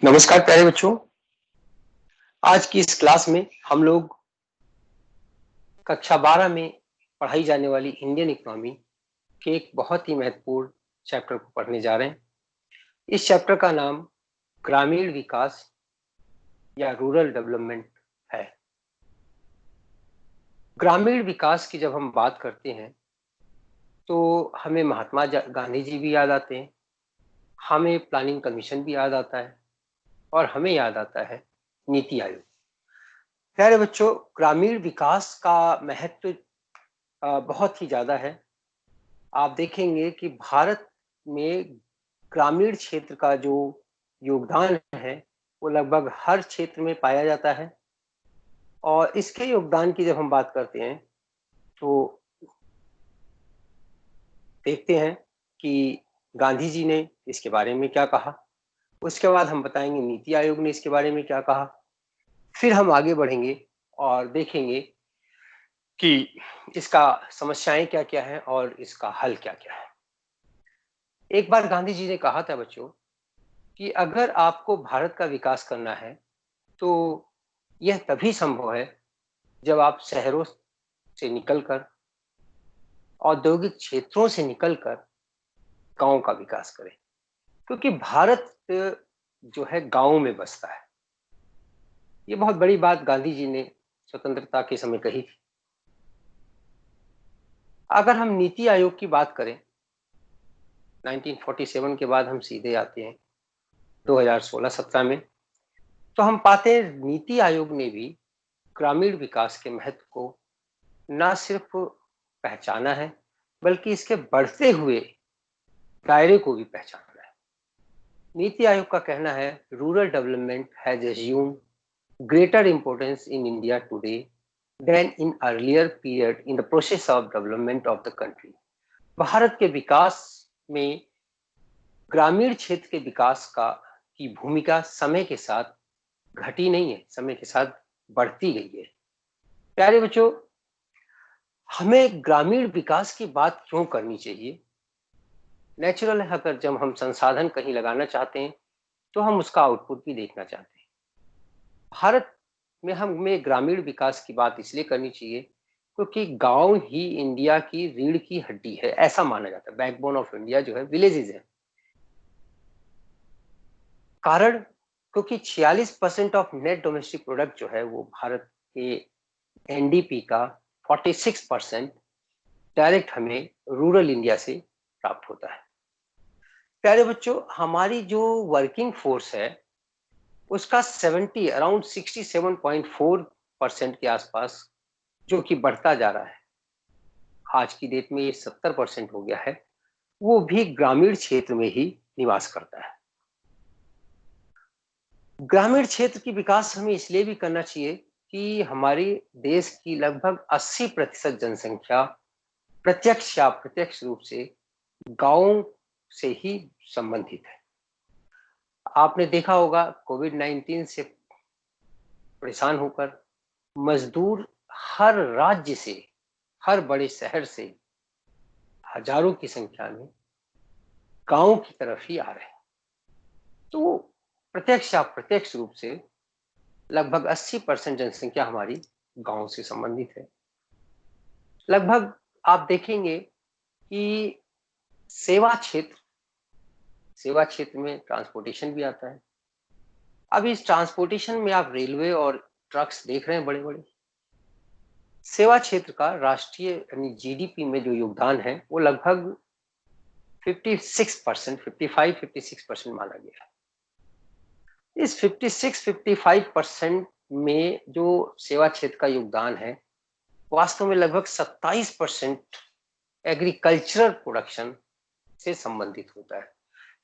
नमस्कार प्यारे बच्चों। आज की इस क्लास में हम लोग कक्षा 12 में पढ़ाई जाने वाली इंडियन इकोनॉमी के एक बहुत ही महत्वपूर्ण चैप्टर को पढ़ने जा रहे हैं। इस चैप्टर का नाम ग्रामीण विकास या रूरल डेवलपमेंट है। ग्रामीण विकास की जब हम बात करते हैं तो हमें महात्मा गांधी जी भी याद आते हैं, हमें प्लानिंग कमीशन भी याद आता है और हमें याद आता है नीति आयोग। प्यारे बच्चों, ग्रामीण विकास का महत्व बहुत ही ज्यादा है। आप देखेंगे कि भारत में ग्रामीण क्षेत्र का जो योगदान है वो लगभग हर क्षेत्र में पाया जाता है। और इसके योगदान की जब हम बात करते हैं तो देखते हैं कि गांधी जी ने इसके बारे में क्या कहा, उसके बाद हम बताएंगे नीति आयोग ने इसके बारे में क्या कहा, फिर हम आगे बढ़ेंगे और देखेंगे कि इसका समस्याएं क्या क्या है और इसका हल क्या क्या है। एक बार गांधी जी ने कहा था बच्चों कि अगर आपको भारत का विकास करना है तो यह तभी संभव है जब आप शहरों से निकलकर, औद्योगिक क्षेत्रों से निकलकर गांव का विकास करें, क्योंकि भारत जो है गांव में बसता है। ये बहुत बड़ी बात गांधी जी ने स्वतंत्रता के समय कही थी। अगर हम नीति आयोग की बात करें 1947 के बाद हम सीधे आते हैं 2016-17 में, तो हम पाते हैं नीति आयोग ने भी ग्रामीण विकास के महत्व को न सिर्फ पहचाना है बल्कि इसके बढ़ते हुए दायरे को भी पहचाना है। नीति आयोग का कहना है rural development has assumed greater importance in India today than in earlier period in the process of development of the country। Bharat के विकास में ग्रामीण क्षेत्र के विकास का की भूमिका समय के साथ घटी नहीं है, समय के साथ बढ़ती गई है। प्यारे बच्चों, हमें ग्रामीण विकास की बात क्यों करनी चाहिए? नेचुरल है, अगर जब हम संसाधन कहीं लगाना चाहते हैं तो हम उसका आउटपुट भी देखना चाहते हैं। भारत में हमें ग्रामीण विकास की बात इसलिए करनी चाहिए क्योंकि गांव ही इंडिया की रीढ़ की हड्डी है, ऐसा माना जाता है। बैकबोन ऑफ इंडिया जो है विलेजेस है। कारण क्योंकि 46% ऑफ नेट डोमेस्टिक प्रोडक्ट जो है वो भारत के एनडीपी का 46% डायरेक्ट हमें रूरल इंडिया से प्राप्त होता है। प्यारे बच्चों, हमारी जो वर्किंग फोर्स है उसका 70 अराउंड 67.4% के आसपास, जो कि बढ़ता जा रहा है, आज की डेट में ये 70% हो गया है, वो भी ग्रामीण क्षेत्र में ही निवास करता है। ग्रामीण क्षेत्र की विकास हमें इसलिए भी करना चाहिए कि हमारे देश की लगभग 80% जनसंख्या प्रत्यक्ष या अप्रत्यक्ष रूप से गांव से ही संबंधित है। आपने देखा होगा कोविड-19 से परेशान होकर मजदूर हर राज्य से, हर बड़े शहर से हजारों की संख्या में गांव की तरफ ही आ रहे हैं। तो प्रत्यक्ष या अप्रत्यक्ष रूप से लगभग 80% जनसंख्या हमारी गांव से संबंधित है। लगभग आप देखेंगे कि सेवा क्षेत्र में ट्रांसपोर्टेशन भी आता है। अब इस ट्रांसपोर्टेशन में आप रेलवे और ट्रक्स देख रहे हैं बड़े बड़े। सेवा क्षेत्र का राष्ट्रीय यानी जीडीपी में जो योगदान है वो लगभग 56%, 55-56% माना गया है। इस 56-55% में जो सेवा क्षेत्र का योगदान है, वास्तव में लगभग 27% एग्रीकल्चरल प्रोडक्शन से संबंधित होता है।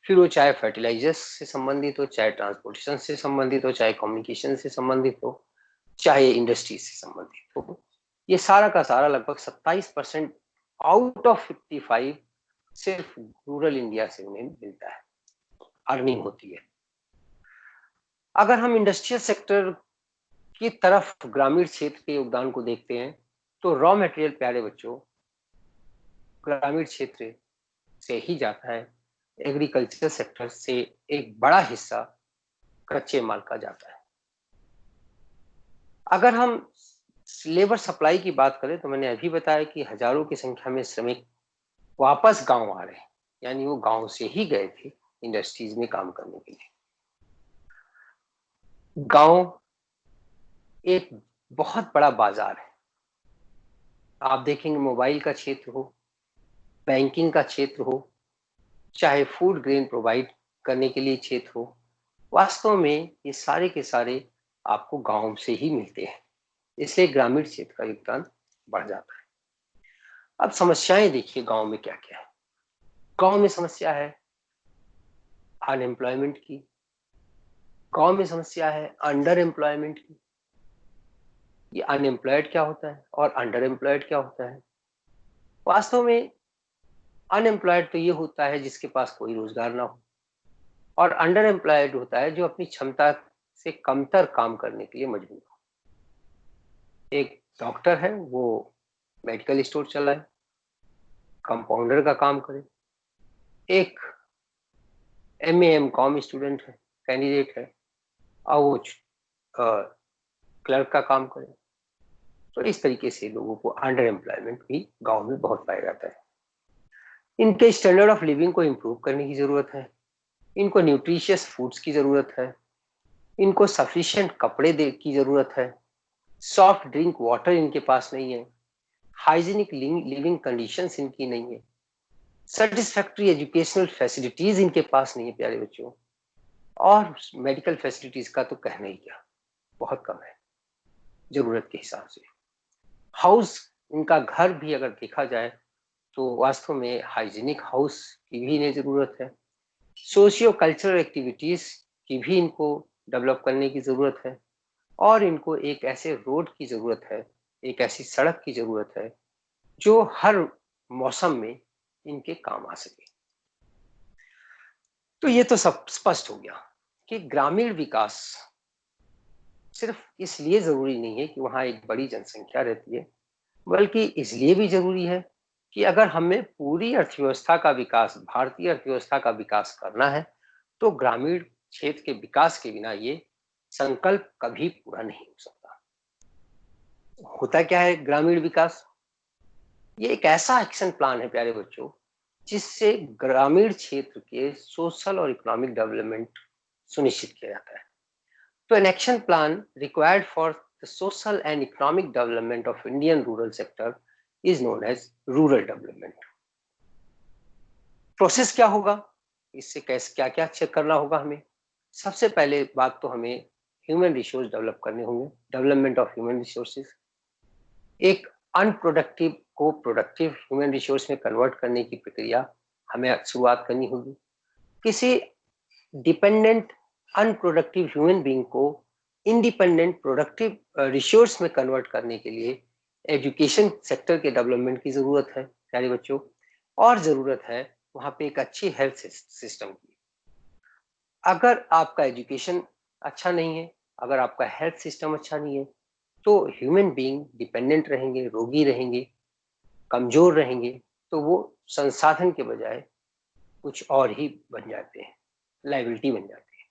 फिर वो चाहे फर्टिलाइजर्स से संबंधित हो, चाहे ट्रांसपोर्टेशन से संबंधित हो, चाहे कम्युनिकेशन से संबंधित हो, चाहे इंडस्ट्री से संबंधित हो, ये सारा का सारा लगभग 27% आउट ऑफ 55 सिर्फ रूरल इंडिया से उन्हें मिलता है, अर्निंग होती है। अगर हम इंडस्ट्रियल सेक्टर की तरफ ग्रामीण क्षेत्र के योगदान को देखते हैं तो रॉ मटेरियल, प्यारे बच्चों, ग्रामीण क्षेत्र से ही जाता है। एग्रीकल्चर सेक्टर से एक बड़ा हिस्सा कच्चे माल का जाता है। अगर हम लेबर सप्लाई की बात करें तो मैंने अभी बताया कि हजारों की संख्या में श्रमिक वापस गांव आ रहे हैं, यानी वो गांव से ही गए थे इंडस्ट्रीज में काम करने के लिए। गांव एक बहुत बड़ा बाजार है। आप देखेंगे मोबाइल का क्षेत्र हो, बैंकिंग का क्षेत्र हो, चाहे फूड ग्रेन प्रोवाइड करने के लिए क्षेत्र हो, वास्तव में ये सारे के सारे आपको गांव से ही मिलते हैं, इसलिए ग्रामीण क्षेत्र का योगदान बढ़ जाता है। अब समस्याएं देखिए गांव में क्या क्या है। गांव में समस्या है अनएम्प्लॉयमेंट की, गांव में समस्या है अंडर एम्प्लॉयमेंट की। ये अनएम्प्लॉयड क्या होता है और अंडर एम्प्लॉयड क्या होता है? वास्तव में अनएम्प्लॉयड तो ये होता है जिसके पास कोई रोजगार ना हो, और अंडर एम्प्लॉयड होता है जो अपनी क्षमता से कमतर काम करने के लिए मजबूर हो। एक डॉक्टर है, वो मेडिकल स्टोर चलाए, कंपाउंडर का काम करे, एक एमए एमकॉम स्टूडेंट है, कैंडिडेट है, और वो क्लर्क का काम करे। तो इस तरीके से लोगों को अंडर एम्प्लॉयमेंट भी गांव में बहुत पाया जाता है। इनके स्टैंडर्ड ऑफ लिविंग को इम्प्रूव करने की जरूरत है, इनको न्यूट्रिशियस फूड्स की जरूरत है, इनको सफिशिएंट कपड़े दे की जरूरत है, सॉफ्ट ड्रिंक वाटर इनके पास नहीं है, हाइजीनिक लिविंग कंडीशंस इनकी नहीं है, सेटिस्फैक्ट्री एजुकेशनल फैसिलिटीज इनके पास नहीं है प्यारे बच्चों, और मेडिकल फैसिलिटीज का तो कहना ही क्या, बहुत कम है जरूरत के हिसाब से। हाउस, इनका घर भी अगर देखा जाए तो वास्तव में हाइजीनिक हाउस की भी इन्हें जरूरत है। सोशियो कल्चरल एक्टिविटीज की भी इनको डेवलप करने की जरूरत है, और इनको एक ऐसे रोड की जरूरत है, एक ऐसी सड़क की जरूरत है जो हर मौसम में इनके काम आ सके। तो ये तो सब स्पष्ट हो गया कि ग्रामीण विकास सिर्फ इसलिए जरूरी नहीं है कि वहां एक बड़ी जनसंख्या रहती है, बल्कि इसलिए भी जरूरी है कि अगर हमें पूरी अर्थव्यवस्था का विकास, भारतीय अर्थव्यवस्था का विकास करना है, तो ग्रामीण क्षेत्र के विकास के बिना ये संकल्प कभी पूरा नहीं हो सकता। होता क्या है ग्रामीण विकास? ये एक ऐसा एक्शन प्लान है प्यारे बच्चों, जिससे ग्रामीण क्षेत्र के सोशल और इकोनॉमिक डेवलपमेंट सुनिश्चित किया जाता है। तो an action plan required for the social and economic development of Indian rural sector is known as rural development. Process क्या होगा, इससे कैसे क्या क्या चेक करना होगा हमें? सबसे पहले बात तो हमें ह्यूमन रिसोर्स डेवलप करने होंगे, डेवलपमेंट ऑफ ह्यूमन रिसोर्सेज। एक अनप्रोडक्टिव को प्रोडक्टिव ह्यूमन रिसोर्स में कन्वर्ट करने की प्रक्रिया हमें शुरुआत करनी होगी। किसी डिपेंडेंट अनप्रोडक्टिव ह्यूमन बीइंग को इंडिपेंडेंट प्रोडक्टिव रिसोर्स में कन्वर्ट करने के लिए एजुकेशन सेक्टर के डेवलपमेंट की जरूरत है प्यारे बच्चों, और जरूरत है वहां पे एक अच्छी हेल्थ सिस्टम की। अगर आपका एजुकेशन अच्छा नहीं है, अगर आपका हेल्थ सिस्टम अच्छा नहीं है, तो ह्यूमन बीइंग डिपेंडेंट रहेंगे, रोगी रहेंगे, कमजोर रहेंगे, तो वो संसाधन के बजाय कुछ और ही बन जाते हैं, लाइबिलिटी बन जाती है।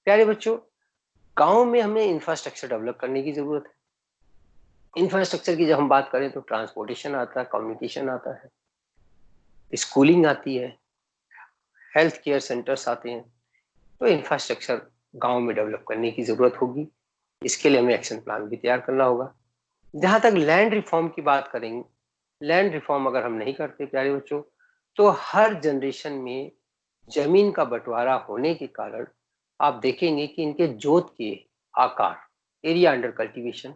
प्यारे बच्चों, गांव में हमें इंफ्रास्ट्रक्चर डेवलप करने की जरूरत है। इंफ्रास्ट्रक्चर की जब हम बात करें तो ट्रांसपोर्टेशन आता है, कम्युनिकेशन आता है, स्कूलिंग आती है, हेल्थ केयर सेंटर्स आते हैं। तो इंफ्रास्ट्रक्चर गांव में डेवलप करने की जरूरत होगी, इसके लिए हमें एक्शन प्लान भी तैयार करना होगा। जहां तक लैंड रिफॉर्म की बात करेंगे, लैंड रिफॉर्म अगर हम नहीं करते प्यारे बच्चों, तो हर जनरेशन में जमीन का बंटवारा होने के कारण आप देखेंगे कि इनके जोत के आकार, एरिया अंडर कल्टीवेशन,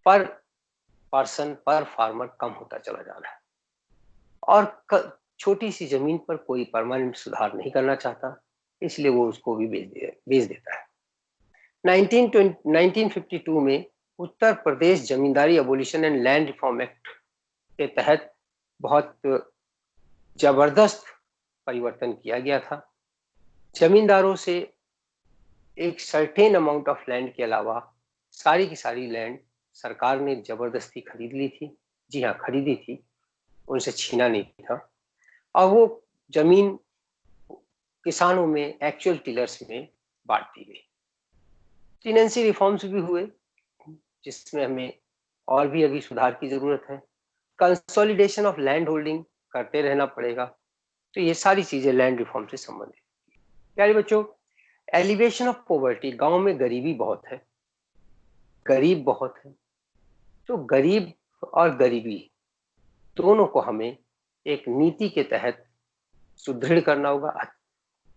पर पर्सन पर फार्मर कम होता चला जा रहा है, और छोटी सी जमीन पर कोई परमानेंट सुधार नहीं करना चाहता, इसलिए वो उसको भी बेच देता है। 1952 में Uttar Pradesh zamindari abolition and land reform act के तहत बहुत जबरदस्त परिवर्तन किया गया था। जमींदारों से एक सर्टेन अमाउंट ऑफ लैंड के अलावा सारी की सारी लैंड सरकार ने जबरदस्ती खरीद ली थी। जी हाँ, खरीदी थी, उनसे छीना नहीं था। और वो जमीन किसानों में, एक्चुअल टिलर्स में बांट दी गई। टेनेंसी रिफॉर्म्स भी हुए जिसमें हमें और भी अभी सुधार की जरूरत है। कंसोलिडेशन ऑफ लैंड होल्डिंग करते रहना पड़ेगा। तो ये सारी चीजें लैंड रिफॉर्म से संबंधित। प्यारे बच्चों, एलिवेशन ऑफ पॉवर्टी, गांव में गरीबी बहुत है, गरीब बहुत है। तो गरीब और गरीबी दोनों को हमें एक नीति के तहत सुदृढ़ करना होगा,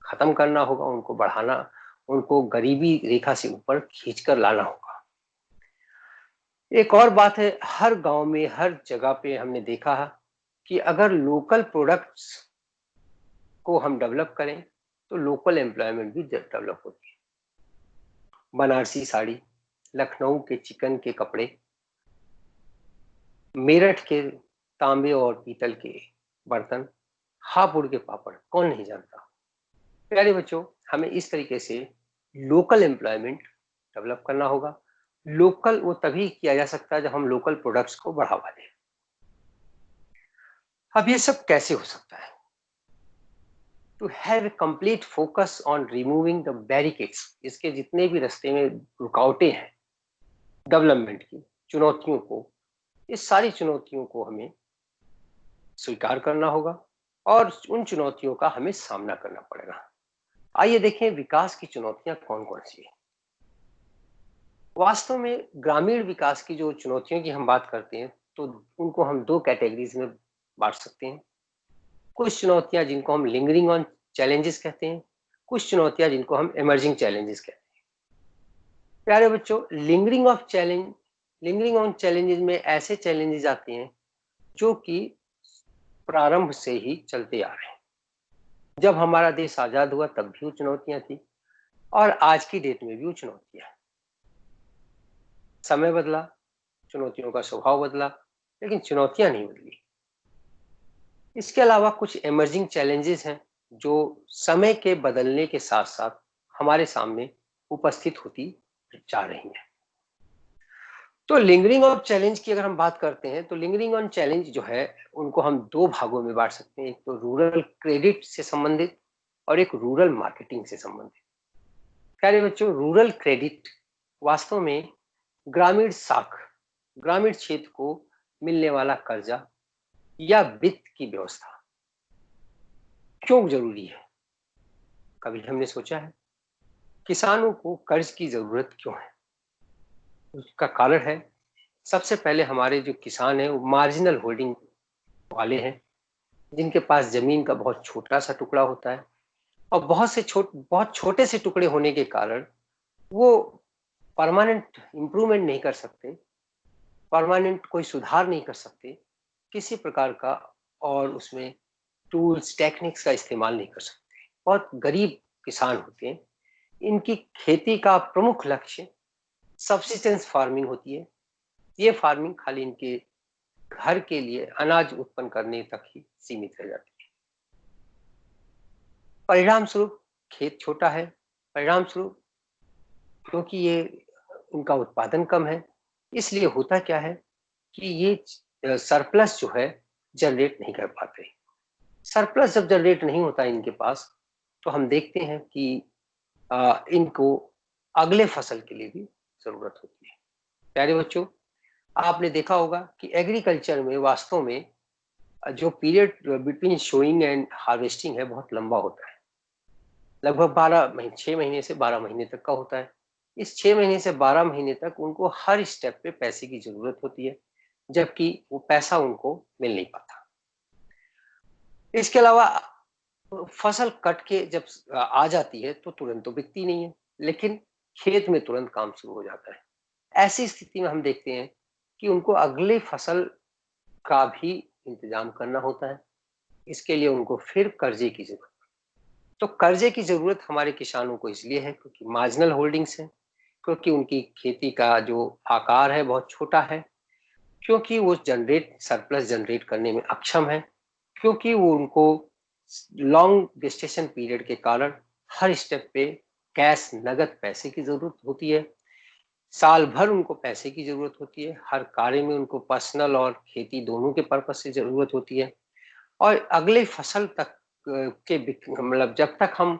खत्म करना होगा, उनको बढ़ाना, उनको गरीबी रेखा से ऊपर खींचकर लाना होगा। एक और बात है, हर गांव में हर जगह पे हमने देखा है कि अगर लोकल प्रोडक्ट्स को हम डेवलप करें तो लोकल एम्प्लॉयमेंट भी डेवलप होती है। बनारसी साड़ी, लखनऊ के चिकन के कपड़े, मेरठ के तांबे और पीतल के बर्तन, हापुड़ के पापड़, कौन नहीं जानता। प्यारे बच्चों, हमें इस तरीके से लोकल एम्प्लॉयमेंट डेवलप करना होगा। लोकल वो तभी किया जा सकता है जब हम लोकल प्रोडक्ट्स को बढ़ावा दें। अब ये सब कैसे हो सकता है? To have a complete focus on removing the barricades, इसके जितने भी रास्ते में रुकावटें हैं डेवलपमेंट की, चुनौतियों को, इस सारी चुनौतियों को हमें स्वीकार करना होगा और उन चुनौतियों का हमें सामना करना पड़ेगा। आइए देखें विकास की चुनौतियां कौन कौन सी है। वास्तव में ग्रामीण विकास की जो चुनौतियों की हम बात करते हैं तो उनको हम दो कैटेगरीज में बांट सकते हैं। कुछ चुनौतियां जिनको हम लिंगरिंग ऑन चैलेंजेस कहते हैं, कुछ चुनौतियां जिनको हम इमर्जिंग चैलेंजेस कहते हैं। प्यारे बच्चों, लिंगरिंग ऑन चैलेंजेस में ऐसे चैलेंजेस आते हैं जो कि प्रारंभ से ही चलते आ रहे हैं। जब हमारा देश आजाद हुआ तब भी वो चुनौतियां थी और आज की डेट में भी वो चुनौतियां। समय बदला, चुनौतियों का स्वभाव बदला, लेकिन चुनौतियां नहीं बदली। इसके अलावा कुछ इमर्जिंग चैलेंजेस हैं जो समय के बदलने के साथ साथ हमारे सामने उपस्थित होती जा रही हैं। तो लिंगरिंग ऑन चैलेंज की अगर हम बात करते हैं तो लिंगरिंग ऑन चैलेंज जो है उनको हम दो भागों में बांट सकते हैं। एक तो रूरल क्रेडिट से संबंधित और एक रूरल मार्केटिंग से संबंधित। प्यारे बच्चों, रूरल क्रेडिट वास्तव में ग्रामीण साख, ग्रामीण क्षेत्र को मिलने वाला कर्जा या वित्त की व्यवस्था क्यों जरूरी है? कभी हमने सोचा है किसानों को कर्ज की जरूरत क्यों है? उसका कारण है, सबसे पहले हमारे जो किसान हैं वो मार्जिनल होल्डिंग वाले हैं, जिनके पास जमीन का बहुत छोटा सा टुकड़ा होता है और बहुत छोटे से टुकड़े होने के कारण वो परमानेंट इंप्रूवमेंट नहीं कर सकते, परमानेंट कोई सुधार नहीं कर सकते किसी प्रकार का, और उसमें टूल्स टेक्निक्स का इस्तेमाल नहीं कर सकते। बहुत गरीब किसान होते हैं। इनकी खेती का प्रमुख लक्ष्य सब्सिस्टेंस फार्मिंग होती है। ये फार्मिंग खाली इनके घर के लिए अनाज उत्पन्न करने तक ही सीमित रह जाती है। परिणाम स्वरूप खेत छोटा है, परिणाम स्वरूप क्योंकि ये उनका उत्पादन कम है, इसलिए होता क्या है कि ये सरप्लस जो है जनरेट नहीं कर पाते। सरप्लस जब जनरेट नहीं होता इनके पास तो हम देखते हैं कि इनको अगले फसल के लिए भी जरूरत होती है। प्यारे बच्चों, आपने देखा होगा कि एग्रीकल्चर में वास्तव में जो period between showing and harvesting है बहुत लंबा होता है। लगभग 6 महीने से 12 महीने तक का होता है। इस 6 महीने से 12 महीने तक उनको हर स्टेप पे पैसे की जरूरत होती है, जबकि वो पैसा उनको मिल नहीं पाता। इसके अलावा फसल कट के जब आ जाती है तो तुरंत तो बिकती नहीं है, लेकिन खेत में तुरंत काम शुरू हो जाता है। ऐसी स्थिति में हम देखते हैं कि उनको अगले फसल का भी इंतजाम करना होता है। इसके लिए उनको फिर कर्जे की जरूरत। तो कर्जे की जरूरत हमारे किसानों को इसलिए है क्योंकि मार्जिनल होल्डिंग्स है, क्योंकि उनकी खेती का जो आकार है बहुत छोटा है, क्योंकि वो सरप्लस जनरेट करने में अक्षम है, क्योंकि वो उनको लॉन्ग गेस्टेशन पीरियड के कारण हर स्टेप पे कैश नगद पैसे की जरूरत होती है। साल भर उनको पैसे की जरूरत होती है। हर कार्य में उनको पर्सनल और खेती दोनों के पर्पज से जरूरत होती है। और अगले फसल तक के मतलब जब तक हम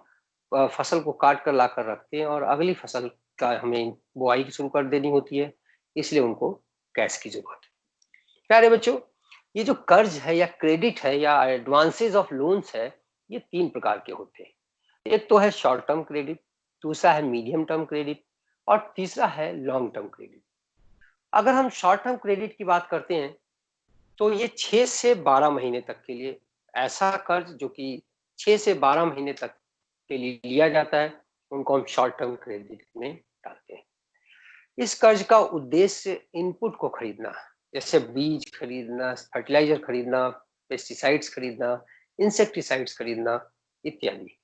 फसल को काट कर लाकर रखते हैं और अगली फसल का हमें बुआई शुरू कर देनी होती है, इसलिए उनको कैश की जरूरत है। प्यारे बच्चों, ये जो कर्ज है या क्रेडिट है या एडवांसेस ऑफ लोन्स है, ये 3 प्रकार के होते हैं। एक तो है शॉर्ट टर्म क्रेडिट, दूसरा है मीडियम टर्म क्रेडिट और तीसरा है लॉन्ग टर्म क्रेडिट। अगर हम शॉर्ट टर्म क्रेडिट की बात करते हैं तो ये 6 से 12 महीने तक के लिए ऐसा कर्ज जो कि 6 से 12 महीने तक के लिए लिया जाता है, उनको हम शॉर्ट टर्म क्रेडिट में डालते हैं। इस कर्ज का उद्देश्य इनपुट को खरीदना, जैसे बीज खरीदना, फर्टिलाइजर खरीदना, पेस्टिसाइड्स खरीदना, इंसेक्टिसाइड्स खरीदना इत्यादि।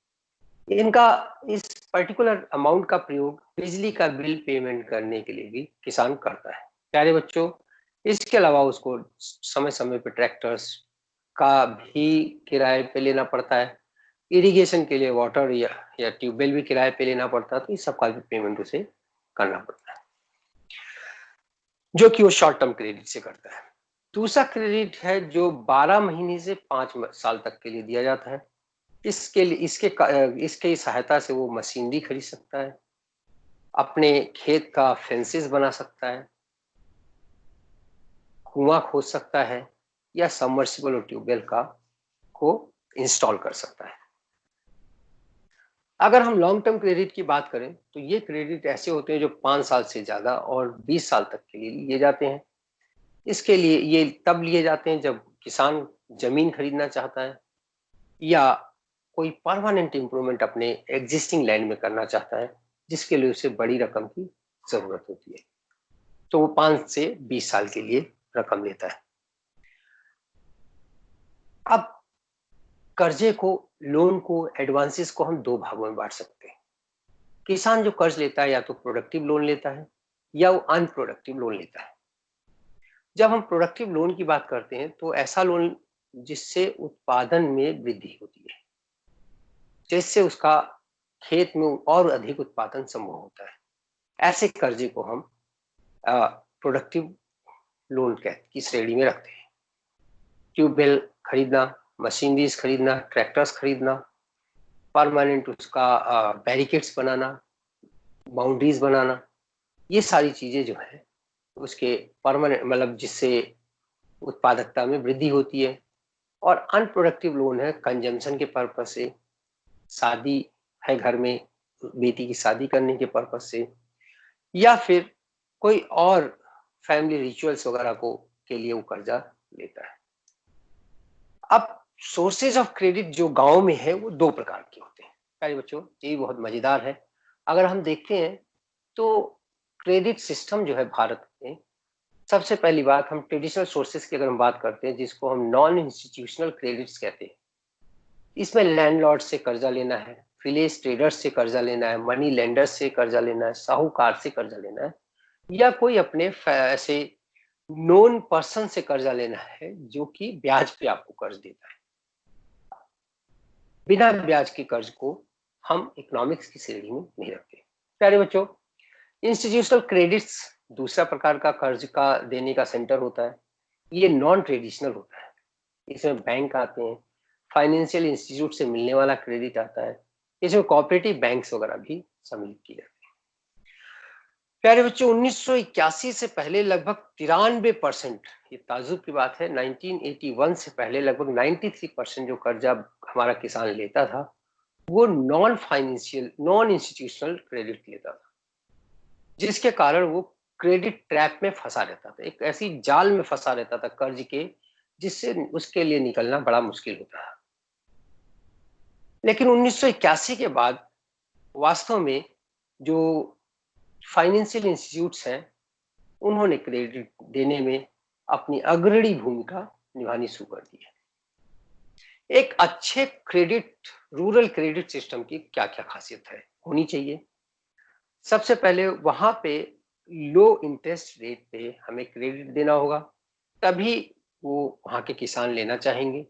इनका इस पर्टिकुलर अमाउंट का प्रयोग बिजली का बिल पेमेंट करने के लिए भी किसान करता है। प्यारे बच्चों, इसके अलावा उसको समय समय पर ट्रैक्टर्स का भी किराए पे लेना पड़ता है, इरिगेशन के लिए वाटर या ट्यूबवेल भी किराए पे लेना पड़ता है, तो इस सब का भी पेमेंट उसे करना पड़ता है, जो कि वो शॉर्ट टर्म क्रेडिट से करता है। दूसरा क्रेडिट है जो 12 महीने से 5 साल तक के लिए दिया जाता है। इसके लिए इसके सहायता से वो मशीनरी खरीद सकता है, अपने खेत का फेंसेस बना सकता है, कुआं खोद सकता है या सबमर्सिबल और ट्यूबवेल को इंस्टॉल कर सकता है। अगर हम लॉन्ग टर्म क्रेडिट की बात करें तो ये क्रेडिट ऐसे होते हैं जो 5 साल से ज्यादा और 20 साल तक के लिए लिए जाते हैं। इसके लिए ये तब लिए जाते हैं जब किसान जमीन खरीदना चाहता है या कोई परमानेंट इंप्रूवमेंट अपने एग्जिस्टिंग लैंड में करना चाहता है, जिसके लिए उसे बड़ी रकम की जरूरत होती है, तो वो 5 से 20 साल के लिए रकम लेता है। अब कर्जे को, लोन को, एडवांसेस को हम 2 भागों में बांट सकते हैं। किसान जो कर्ज लेता है या तो प्रोडक्टिव लोन लेता है या वो अनप्रोडक्टिव लोन लेता है। जब हम प्रोडक्टिव लोन की बात करते हैं तो ऐसा लोन जिससे उत्पादन में वृद्धि होती है, जिससे उसका खेत में और अधिक उत्पादन संभव होता है, ऐसे कर्जे को हम प्रोडक्टिव लोन की श्रेणी में रखते हैं। ट्यूबवेल खरीदना, मशीनरीज खरीदना, ट्रैक्टर्स खरीदना, परमानेंट उसका बैरिकेड्स बनाना, बाउंड्रीज बनाना, ये सारी चीजें जो है उसके परमानेंट, मतलब जिससे उत्पादकता में वृद्धि होती है। और अनप्रोडक्टिव लोन है कंजम्पशन के पर्पज से, शादी है घर में, बेटी की शादी करने के पर्पज से, या फिर कोई और फैमिली रिचुअल्स वगैरह को के लिए वो कर्जा लेता है। अब सोर्सेज ऑफ क्रेडिट जो गांव में है वो 2 प्रकार के होते हैं। प्यारे बच्चों, ये बहुत मजेदार है। अगर हम देखते हैं तो क्रेडिट सिस्टम जो है भारत में, सबसे पहली बात हम ट्रेडिशनल सोर्सेज की अगर हम बात करते हैं, जिसको हम नॉन इंस्टीट्यूशनल क्रेडिट्स कहते हैं, इसमें लैंडलॉर्ड से कर्जा लेना है, विलेज ट्रेडर्स से कर्जा लेना है, मनी लेंडर्स से कर्जा लेना है, साहूकार से कर्जा लेना है, या कोई अपने ऐसे नोन पर्सन से कर्जा लेना है जो कि ब्याज पे आपको कर्ज देता है। बिना ब्याज के कर्ज को हम इकोनॉमिक्स की श्रेणी में नहीं रखते। प्यारे बच्चों, इंस्टीट्यूशनल क्रेडिट्स दूसरा प्रकार का कर्ज का देने का सेंटर होता है। ये नॉन ट्रेडिशनल होता है, इसमें बैंक आते हैं, फाइनेंशियल इंस्टीट्यूट से मिलने वाला क्रेडिट आता है, इसमें कोऑपरेटिव बैंक्स वगैरह भी सम्मिलित किए जाते हैं। प्यारे बच्चों, 1981 से पहले लगभग 93%, ये ताजुब की बात है, 1981 से पहले लगभग 93% जो कर्जा हमारा किसान लेता था वो non financial, non institutional credit लेता था, जिसके कारण वो क्रेडिट ट्रैप में फंसा रहता था, एक ऐसी जाल में फंसा रहता था कर्ज के, जिससे उसके लिए निकलना बड़ा मुश्किल होता था। लेकिन 1981 के बाद वास्तव में जो फाइनेंशियल इंस्टीट्यूट्स हैं, उन्होंने क्रेडिट देने में अपनी अग्रणी भूमिका निभानी शुरू कर दी है। एक अच्छे क्रेडिट, रूरल क्रेडिट सिस्टम की क्या क्या खासियत है, होनी चाहिए? सबसे पहले वहां पे लो इंटरेस्ट रेट पे हमें क्रेडिट देना होगा, तभी वो वहां के किसान लेना चाहेंगे,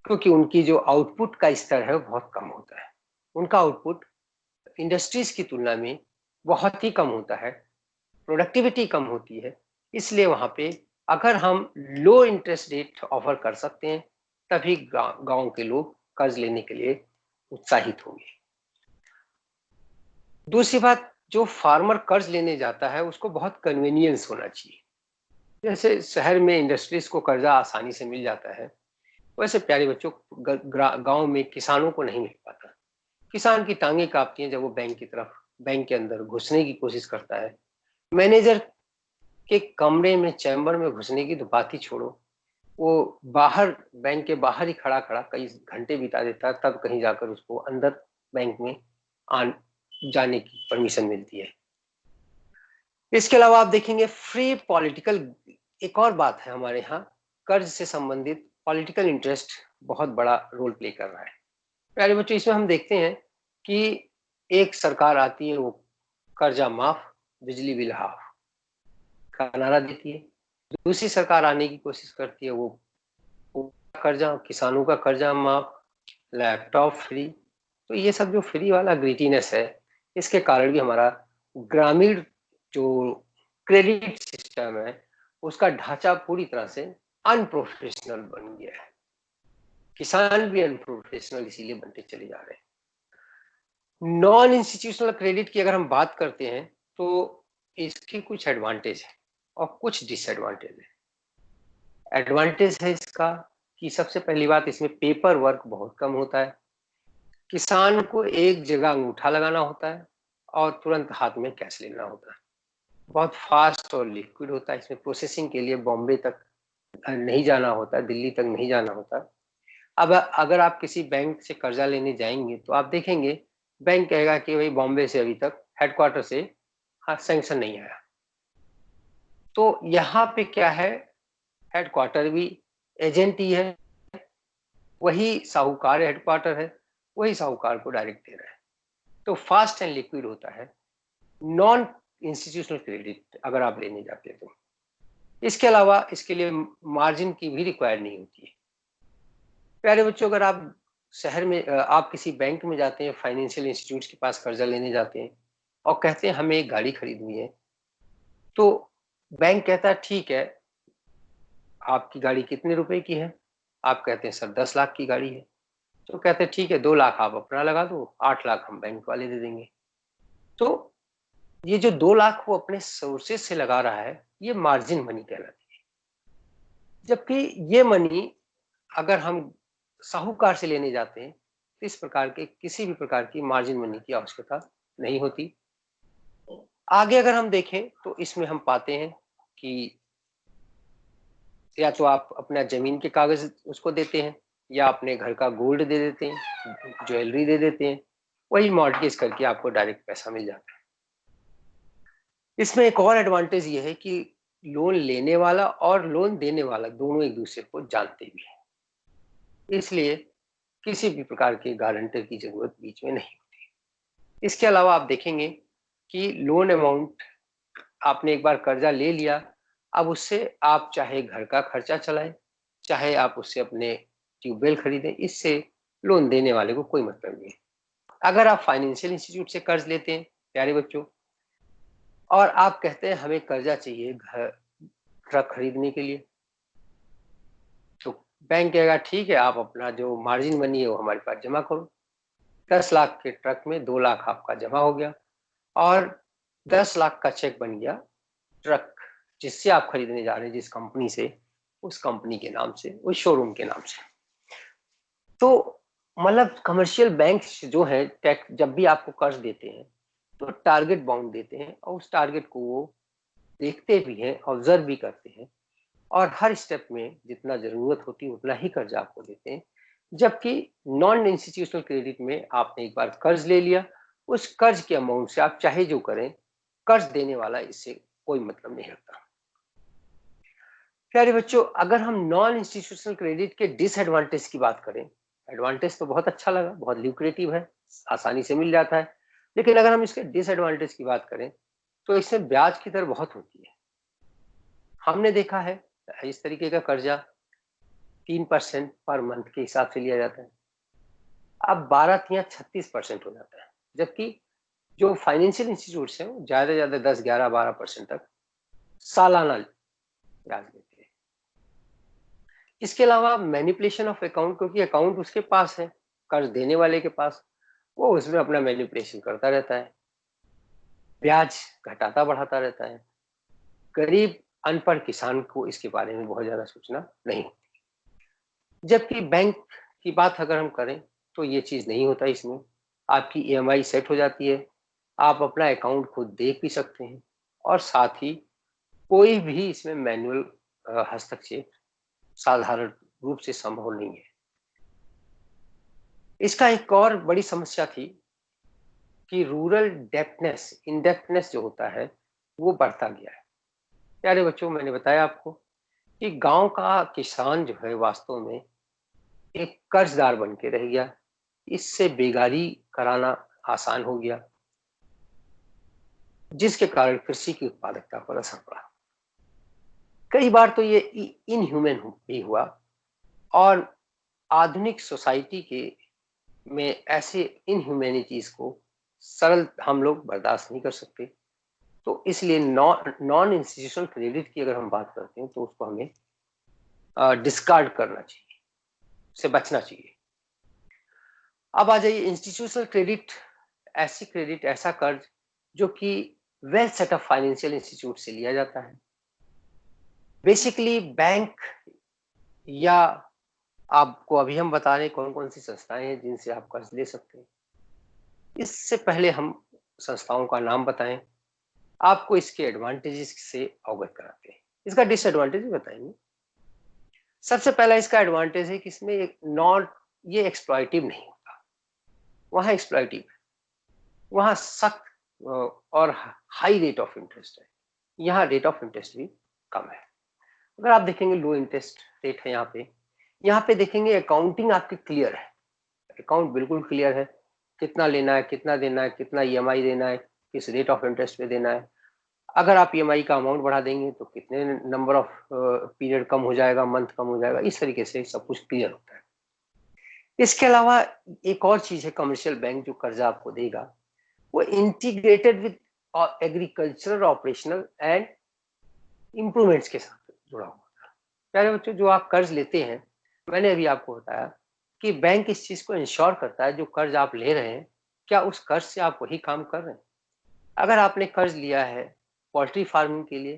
क्योंकि उनकी जो आउटपुट का स्तर है वो बहुत कम होता है। उनका आउटपुट इंडस्ट्रीज की तुलना में बहुत ही कम होता है, प्रोडक्टिविटी कम होती है, इसलिए वहां पे अगर हम लो इंटरेस्ट रेट ऑफर कर सकते हैं, तभी गांव के लोग कर्ज लेने के लिए उत्साहित होंगे। दूसरी बात, जो फार्मर कर्ज लेने जाता है उसको बहुत कन्वीनियंस होना चाहिए। जैसे शहर में इंडस्ट्रीज को कर्जा आसानी से मिल जाता है, वैसे प्यारे बच्चों गांव में किसानों को नहीं मिल पाता। किसान की टांगे कांपती हैं जब वो बैंक के अंदर घुसने की कोशिश करता है। मैनेजर के कमरे में, चैम्बर में घुसने की तो बात ही छोड़ो, वो बाहर, बैंक के बाहर ही खड़ा खड़ा कई घंटे बिता देता है, तब कहीं जाकर उसको अंदर बैंक में आन जाने की परमिशन मिलती है। इसके अलावा आप देखेंगे फ्री पॉलिटिकल, एक और बात है हमारे यहाँ, कर्ज से संबंधित पॉलिटिकल इंटरेस्ट बहुत बड़ा रोल प्ले कर रहा है। प्यारे बच्चों, इसमें हम देखते हैं कि एक सरकार आती है, वो कर्जा माफ, बिजली बिल हाफ का नारा देती है। दूसरी सरकार आने की कोशिश करती है, वो कर्जा, किसानों का कर्जा माफ, लैपटॉप फ्री। तो ये सब जो फ्री वाला ग्रीटीनेस है, इसके कारण भी हमारा ग्रामीण जो क्रेडिट सिस्टम है उसका ढांचा पूरी तरह से अनप्रोफेशनल बन गया है। किसान भी अनप्रोफेशनल इसीलिए बनते चले जा रहे हैं। नॉन इंस्टीट्यूशनल क्रेडिट की अगर हम बात करते हैं तो इसके कुछ एडवांटेज है और कुछ डिसएडवांटेज है। एडवांटेज है इसका कि सबसे पहली बात, इसमें पेपर वर्क बहुत कम होता है। किसान को एक जगह अंगूठा लगाना होता है और तुरंत हाथ में कैश लेना होता है। बहुत फास्ट और लिक्विड होता है। इसमें प्रोसेसिंग के लिए बॉम्बे तक नहीं जाना होता, दिल्ली तक नहीं जाना होता। अब अगर आप किसी बैंक से कर्जा लेने जाएंगे तो आप देखेंगे बैंक कहेगा कि भाई बॉम्बे से अभी तक हेडक्वार्टर से सैंक्शन नहीं आया। तो यहाँ पे क्या है, हेडक्वार्टर भी एजेंट ही है, वही साहूकार हेडक्वार्टर है, वही साहूकार को डायरेक्ट दे रहा है। तो फास्ट एंड लिक्विड होता है नॉन इंस्टीट्यूशनल क्रेडिट अगर आप लेने जाते हैं तो। इसके अलावा इसके लिए मार्जिन की भी रिक्वायर नहीं होती है। प्यारे बच्चों, अगर आप शहर में, आप किसी बैंक में जाते हैं, फाइनेंशियल इंस्टीट्यूट के पास कर्जा लेने जाते हैं और कहते हैं हमें एक गाड़ी खरीदनी है, तो बैंक कहता है ठीक है, आपकी गाड़ी कितने रुपए की है? आप कहते हैं सर 10 लाख की गाड़ी है। तो कहते हैं ठीक है, 2 लाख आप अपना लगा दो, 8 लाख हम बैंक वाले दे देंगे। तो ये जो 2 लाख वो अपने सोर्सेज से लगा रहा है, ये मार्जिन मनी कहलाती है। जबकि ये मनी अगर हम साहूकार से लेने जाते हैं तो इस प्रकार के किसी भी प्रकार की मार्जिन मनी की आवश्यकता नहीं होती। आगे अगर हम देखें तो इसमें हम पाते हैं कि या तो आप अपना जमीन के कागज उसको देते हैं, या अपने घर का गोल्ड दे देते हैं, ज्वेलरी दे देते हैं, वही मॉर्टगेज करके आपको डायरेक्ट पैसा मिल जाता है। इसमें एक और एडवांटेज ये है कि लोन लेने वाला और लोन देने वाला दोनों एक दूसरे को जानते भी हैं, इसलिए किसी भी प्रकार के गारंटर की जरूरत बीच में नहीं होती। इसके अलावा आप देखेंगे कि लोन अमाउंट, आपने एक बार कर्जा ले लिया, अब उससे आप चाहे घर का खर्चा चलाएं, चाहे आप उससे अपने ट्यूबवेल खरीदें, इससे लोन देने वाले को कोई मतलब नहीं है। अगर आप फाइनेंशियल इंस्टीट्यूट से कर्ज लेते हैं प्यारे बच्चों, और आप कहते हैं हमें कर्जा चाहिए घर, ट्रक खरीदने के लिए, तो बैंक कहेगा ठीक है, आप अपना जो मार्जिन मनी है वो हमारे पास जमा करो। 10 लाख के ट्रक में 2 लाख आपका जमा हो गया और 10 लाख का चेक बन गया ट्रक जिससे आप खरीदने जा रहे हैं, जिस कंपनी से, उस कंपनी के नाम से, उस शोरूम के नाम से। तो मतलब कमर्शियल बैंक जो है, जब भी आपको कर्ज देते हैं तो टारगेट बाउंड देते हैं और उस टारगेट को वो देखते भी हैं, ऑब्जर्व भी करते हैं और हर स्टेप में जितना जरूरत होती है उतना ही कर्ज आपको देते हैं। जबकि नॉन इंस्टीट्यूशनल क्रेडिट में आपने एक बार कर्ज ले लिया, उस कर्ज के अमाउंट से आप चाहे जो करें, कर्ज देने वाला इससे कोई मतलब नहीं रखता। प्यारे बच्चों, अगर हम नॉन इंस्टीट्यूशनल क्रेडिट के डिसएडवांटेज की बात करें, एडवांटेज तो बहुत अच्छा लगा, बहुत ल्यूक्रेटिव है, आसानी से मिल जाता है, लेकिन अगर हम इसके डिसएडवांटेज की बात करें तो इसमें ब्याज की दर बहुत होती है। हमने देखा है इस तरीके का कर्जा 3% पर मंथ के हिसाब से लिया जाता है, अब 12 या 36% हो जाता है। जबकि जो फाइनेंशियल इंस्टीट्यूट्स हैं वो ज्यादा से ज्यादा 10, 11, 12% तक सालाना ब्याज देते हैं। इसके अलावा मैनिपुलेशन ऑफ अकाउंट, क्योंकि अकाउंट उसके पास है, कर्ज देने वाले के पास, वो उसमें अपना मैनिपुलेशन करता रहता है, ब्याज घटाता बढ़ाता रहता है। गरीब अनपढ़ किसान को इसके बारे में बहुत ज्यादा सोचना नहीं। जबकि बैंक की बात अगर हम करें तो ये चीज नहीं होता इसमें। आपकी ईएमआई सेट हो जाती है, आप अपना अकाउंट खुद देख भी सकते हैं, और साथ ही कोई भी इसमें मैनुअल हस्तक्षेप साधारण रूप से संभव नहीं है। इसका एक और बड़ी समस्या थी कि रूरल डेप्थनेस, इनडेप्थनेस जो होता है वो बढ़ता गया है। प्यारे बच्चों, मैंने बताया आपको कि गांव का किसान जो है वास्तव में एक कर्जदार बन के रह गया। इससे बेगारी कराना आसान हो गया, जिसके कारण कृषि की उत्पादकता पर असर पड़ा। कई बार तो ये इनह्यूमन भी हुआ, और आधुनिक सोसाइटी के में ऐसे इनह्यूमैनिटीज को सरल हम लोग बर्दाश्त नहीं कर सकते। तो इसलिए नॉन इंस्टीट्यूशनल क्रेडिट की अगर हम बात करते हैं तो उसको हमें डिस्कार्ड करना चाहिए, उससे बचना चाहिए। अब आ जाइए इंस्टीट्यूशनल क्रेडिट। ऐसी क्रेडिट, ऐसा कर्ज जो कि वेल सेटअप फाइनेंशियल इंस्टीट्यूट से लिया जाता है। बेसिकली बैंक, या आपको अभी हम बता रहे हैं कौन कौन सी संस्थाएं हैं जिनसे आप कर्ज ले सकते हैं। इससे पहले हम संस्थाओं का नाम बताएं, आपको इसके एडवांटेजेस से अवगत कराते हैं। इसका डिसएडवांटेज भी बताएंगे। सबसे पहला इसका एडवांटेज है कि इसमें एक ये एक्सप्लॉइटिव नहीं होता। वहां एक्सप्लॉइटिव है, वहां सख्त और हाई रेट ऑफ इंटरेस्ट है। यहाँ रेट ऑफ इंटरेस्ट भी कम है। अगर आप देखेंगे लो इंटरेस्ट रेट है यहाँ पे देखेंगे अकाउंटिंग आपकी क्लियर है, अकाउंट बिल्कुल क्लियर है, कितना लेना है, कितना देना है, कितना ईएमआई देना है, किस रेट ऑफ इंटरेस्ट पे देना है। अगर आप ईएमआई का अमाउंट बढ़ा देंगे तो कितने नंबर ऑफ पीरियड कम हो जाएगा, मंथ कम हो जाएगा, इस तरीके से सब कुछ क्लियर होता है। इसके अलावा एक और चीज है, कमर्शियल बैंक जो कर्जा आपको देगा वो integrated with agricultural operational and improvements के साथ जुड़ा हुआ है। प्यारे बच्चों, जो आप कर्ज लेते हैं, मैंने अभी आपको बताया कि बैंक इस चीज को इंश्योर करता है जो कर्ज आप ले रहे हैं, क्या उस कर्ज से आप वही काम कर रहे हैं। अगर आपने कर्ज लिया है पोल्ट्री फार्मिंग के लिए,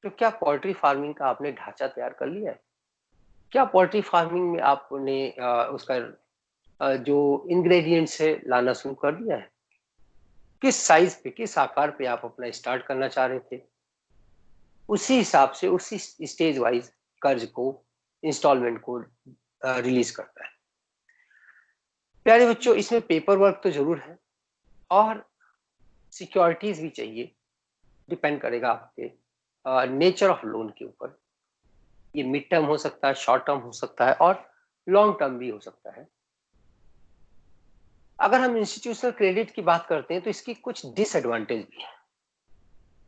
तो क्या पोल्ट्री फार्मिंग का आपने ढांचा तैयार कर लिया है? क्या पोल्ट्री फार्मिंग में आपने उसका जो इंग्रेडिएंट्स है लाना शुरू कर दिया है? किस साइज पे, किस आकार पे आप अपना स्टार्ट करना चाह रहे थे, उसी हिसाब से उसी स्टेज वाइज कर्ज को, इंस्टॉलमेंट को रिलीज करता है। प्यारे बच्चों, इसमें पेपर वर्क तो जरूर है और सिक्योरिटीज भी चाहिए। डिपेंड करेगा आपके नेचर ऑफ लोन के ऊपर। ये मिड टर्म हो सकता है, शॉर्ट टर्म हो सकता है, और लॉन्ग टर्म भी हो सकता है। अगर हम इंस्टीट्यूशनल क्रेडिट की बात करते हैं तो इसकी कुछ डिसएडवांटेज भी है।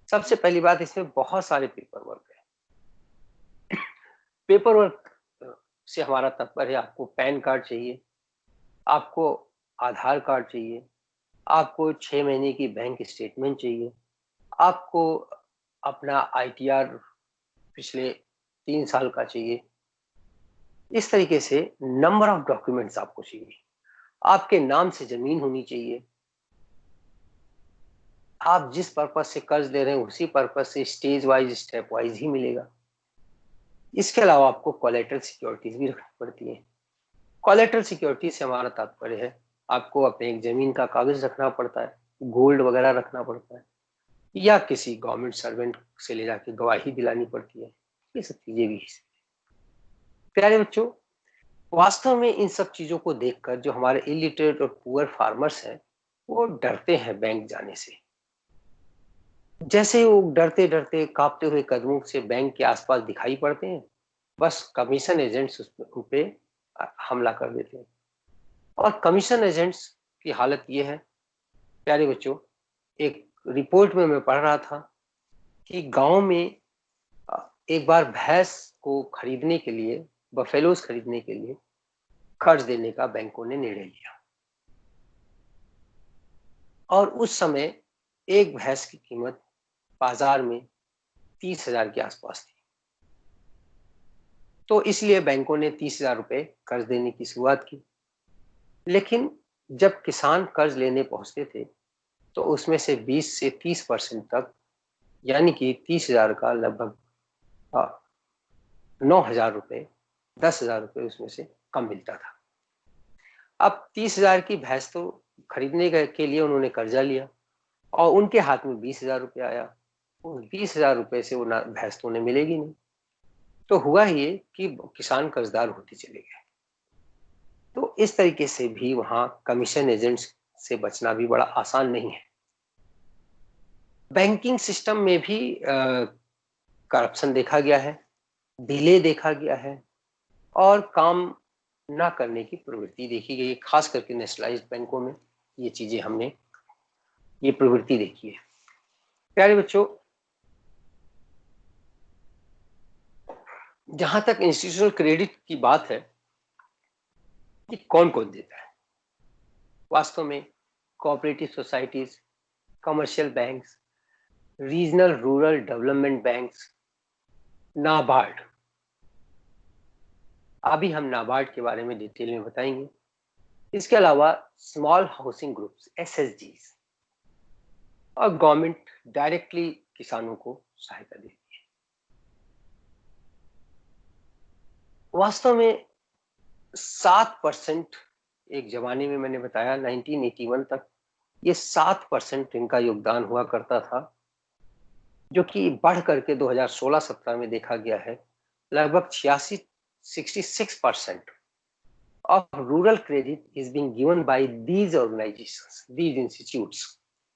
सबसे पहली बात, इसमें बहुत सारे पेपर वर्क है। पेपर वर्क से हमारा तात्पर्य है आपको पैन कार्ड चाहिए, आपको आधार कार्ड चाहिए, आपको 6 महीने की बैंक स्टेटमेंट चाहिए, आपको अपना आईटीआर पिछले 3 साल का चाहिए। इस तरीके से नंबर ऑफ डॉक्यूमेंट्स आपको चाहिए। आपके नाम से जमीन होनी चाहिए, आप जिस पर्पज से कर्ज ले रहे हैं उसी पर्पज से स्टेज वाइज, स्टेप वाइज ही मिलेगा। इसके अलावा आपको कोलेटरल सिक्योरिटीज भी रखनी पड़ती है। कोलेटरल सिक्योरिटी से हमारा तात्पर्य है आपको अपने एक जमीन का कागज रखना पड़ता है, गोल्ड वगैरह रखना पड़ता है, या किसी गवर्नमेंट सर्वेंट से ले जाके गवाही दिलानी पड़ती है। ये सब चीजें भी। प्यारे बच्चों, वास्तव में इन सब चीजों को देखकर जो हमारे इलिटरेट और पुअर फार्मर्स हैं वो डरते हैं बैंक जाने से। जैसे ही वो डरते डरते कांपते हुए कदमों से बैंक के आसपास दिखाई पड़ते हैं, बस कमीशन एजेंट्स उन पे हमला कर देते हैं। और कमीशन एजेंट्स की हालत ये है प्यारे बच्चों, एक रिपोर्ट में मैं पढ़ रहा था कि गांव में एक बार भैंस को खरीदने के लिए, बफेलोज खरीदने के लिए कर्ज देने का बैंकों ने निर्णय लिया, और उस समय एक भैंस की कीमत बाजार में 30,000 के आसपास थी। तो इसलिए बैंकों ने 30,000 रुपए कर्ज देने की शुरुआत की। लेकिन जब किसान कर्ज लेने पहुंचते थे तो उसमें से 20 से 30% तक, यानी कि 30,000 का लगभग 9,000 रुपये, 10,000 रुपये उसमें से कम मिलता था। अब 30,000 की भैंस तो खरीदने के लिए उन्होंने कर्जा लिया और उनके हाथ में 20,000 रुपये आया। उस 20,000 रुपये से वो भैंस तो उन्हें मिलेगी नहीं। तो हुआ ये कि किसान कर्जदार होते चले गए। तो इस तरीके से भी वहां कमीशन एजेंट्स से बचना भी बड़ा आसान नहीं है। बैंकिंग सिस्टम में भी करप्शन देखा गया है, डिले देखा गया है और काम ना करने की प्रवृत्ति देखी गई है। खास करके नेशनलाइज्ड बैंकों में ये चीजें हमने ये प्रवृत्ति देखी है। प्यारे बच्चों, जहां तक इंस्टीट्यूशनल क्रेडिट की बात है कि कौन कौन देता है, वास्तव में cooperative societies, commercial banks, regional rural development banks, NABARD. अभी हम नाबार्ड के बारे में डिटेल में बताएंगे। इसके अलावा स्मॉल हाउसिंग ग्रुप्स, एसएचजीज, और गवर्नमेंट डायरेक्टली किसानों को सहायता देती है। वास्तव में 7%, एक जमाने में मैंने बताया 1981 तक ये 7% इनका योगदान हुआ करता था, जो कि बढ़ करके 2016-17 में देखा गया है लगभग 66% of rural credit is being given by these organizations, these institutes.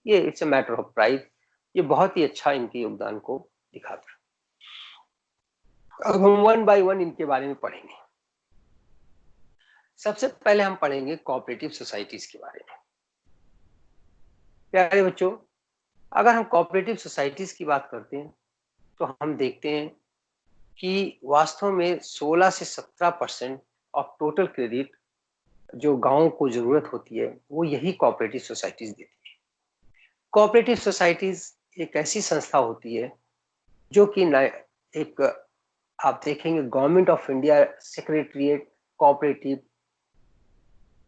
ये it's a matter of pride. ये बहुत ही अच्छा इनके योगदान को दिखाता है। अब हम वन बाय वन इनके बारे में पढ़ेंगे। सबसे पहले हम पढ़ेंगे कोऑपरेटिव सोसाइटीज के बारे में। प्यारे बच्चों, अगर हम कोऑपरेटिव सोसाइटीज की बात करते हैं तो हम देखते हैं कि वास्तव में 16 से 17% ऑफ टोटल क्रेडिट जो गांवों को जरूरत होती है वो यही कोऑपरेटिव सोसाइटीज देती है। कोऑपरेटिव सोसाइटीज एक ऐसी संस्था होती है जो कि एक, आप देखेंगे, government of India secretariat cooperative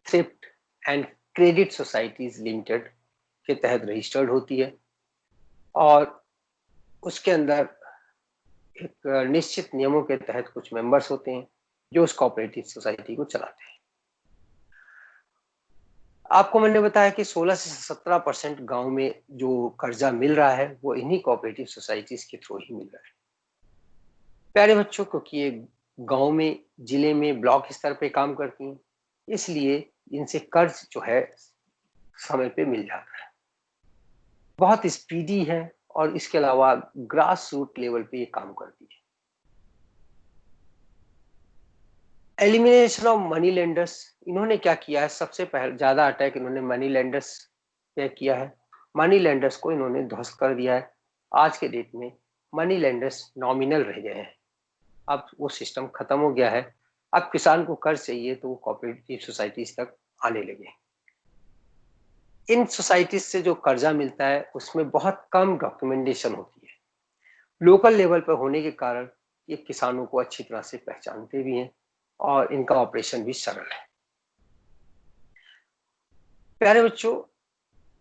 thrift and credit societies limited के तहत रजिस्टर्ड होती है और उसके अंदर एक निश्चित नियमों के तहत कुछ मेंबर्स होते हैं जो उस कोऑपरेटिव सोसाइटी को चलाते हैं। आपको मैंने बताया कि 16 से 17% गांव में जो कर्जा मिल रहा है वो इन्हीं कोऑपरेटिव सोसाइटीज के थ्रू ही मिल रहा है। प्यारे बच्चों, क्योंकि ये गांव में, जिले में, ब्लॉक स्तर पे काम करती हैं, इसलिए इनसे कर्ज जो है समय पे मिल जाता है, बहुत स्पीडी है और इसके अलावा ग्रास रूट लेवल पे ये काम करती है। एलिमिनेशन ऑफ मनी लेंडर्स, इन्होंने क्या किया है, सबसे पहले ज्यादा अटैक इन्होंने मनी लेंडर्स पे किया है। मनी लेंडर्स को इन्होंने ध्वस्त कर दिया है। आज के डेट में मनी लेंडर्स नॉमिनल रह गए हैं, अब वो सिस्टम खत्म हो गया है। अब किसान को कर्ज चाहिए तो वो कोऑपरेटिव सोसाइटीज तक आने लगे। इन सोसाइटीज से जो कर्जा मिलता है उसमें बहुत कम डॉक्यूमेंटेशन होती है। लोकल लेवल पर होने के कारण ये किसानों को अच्छी तरह से पहचानते भी हैं और इनका ऑपरेशन भी सरल है। प्यारे बच्चों,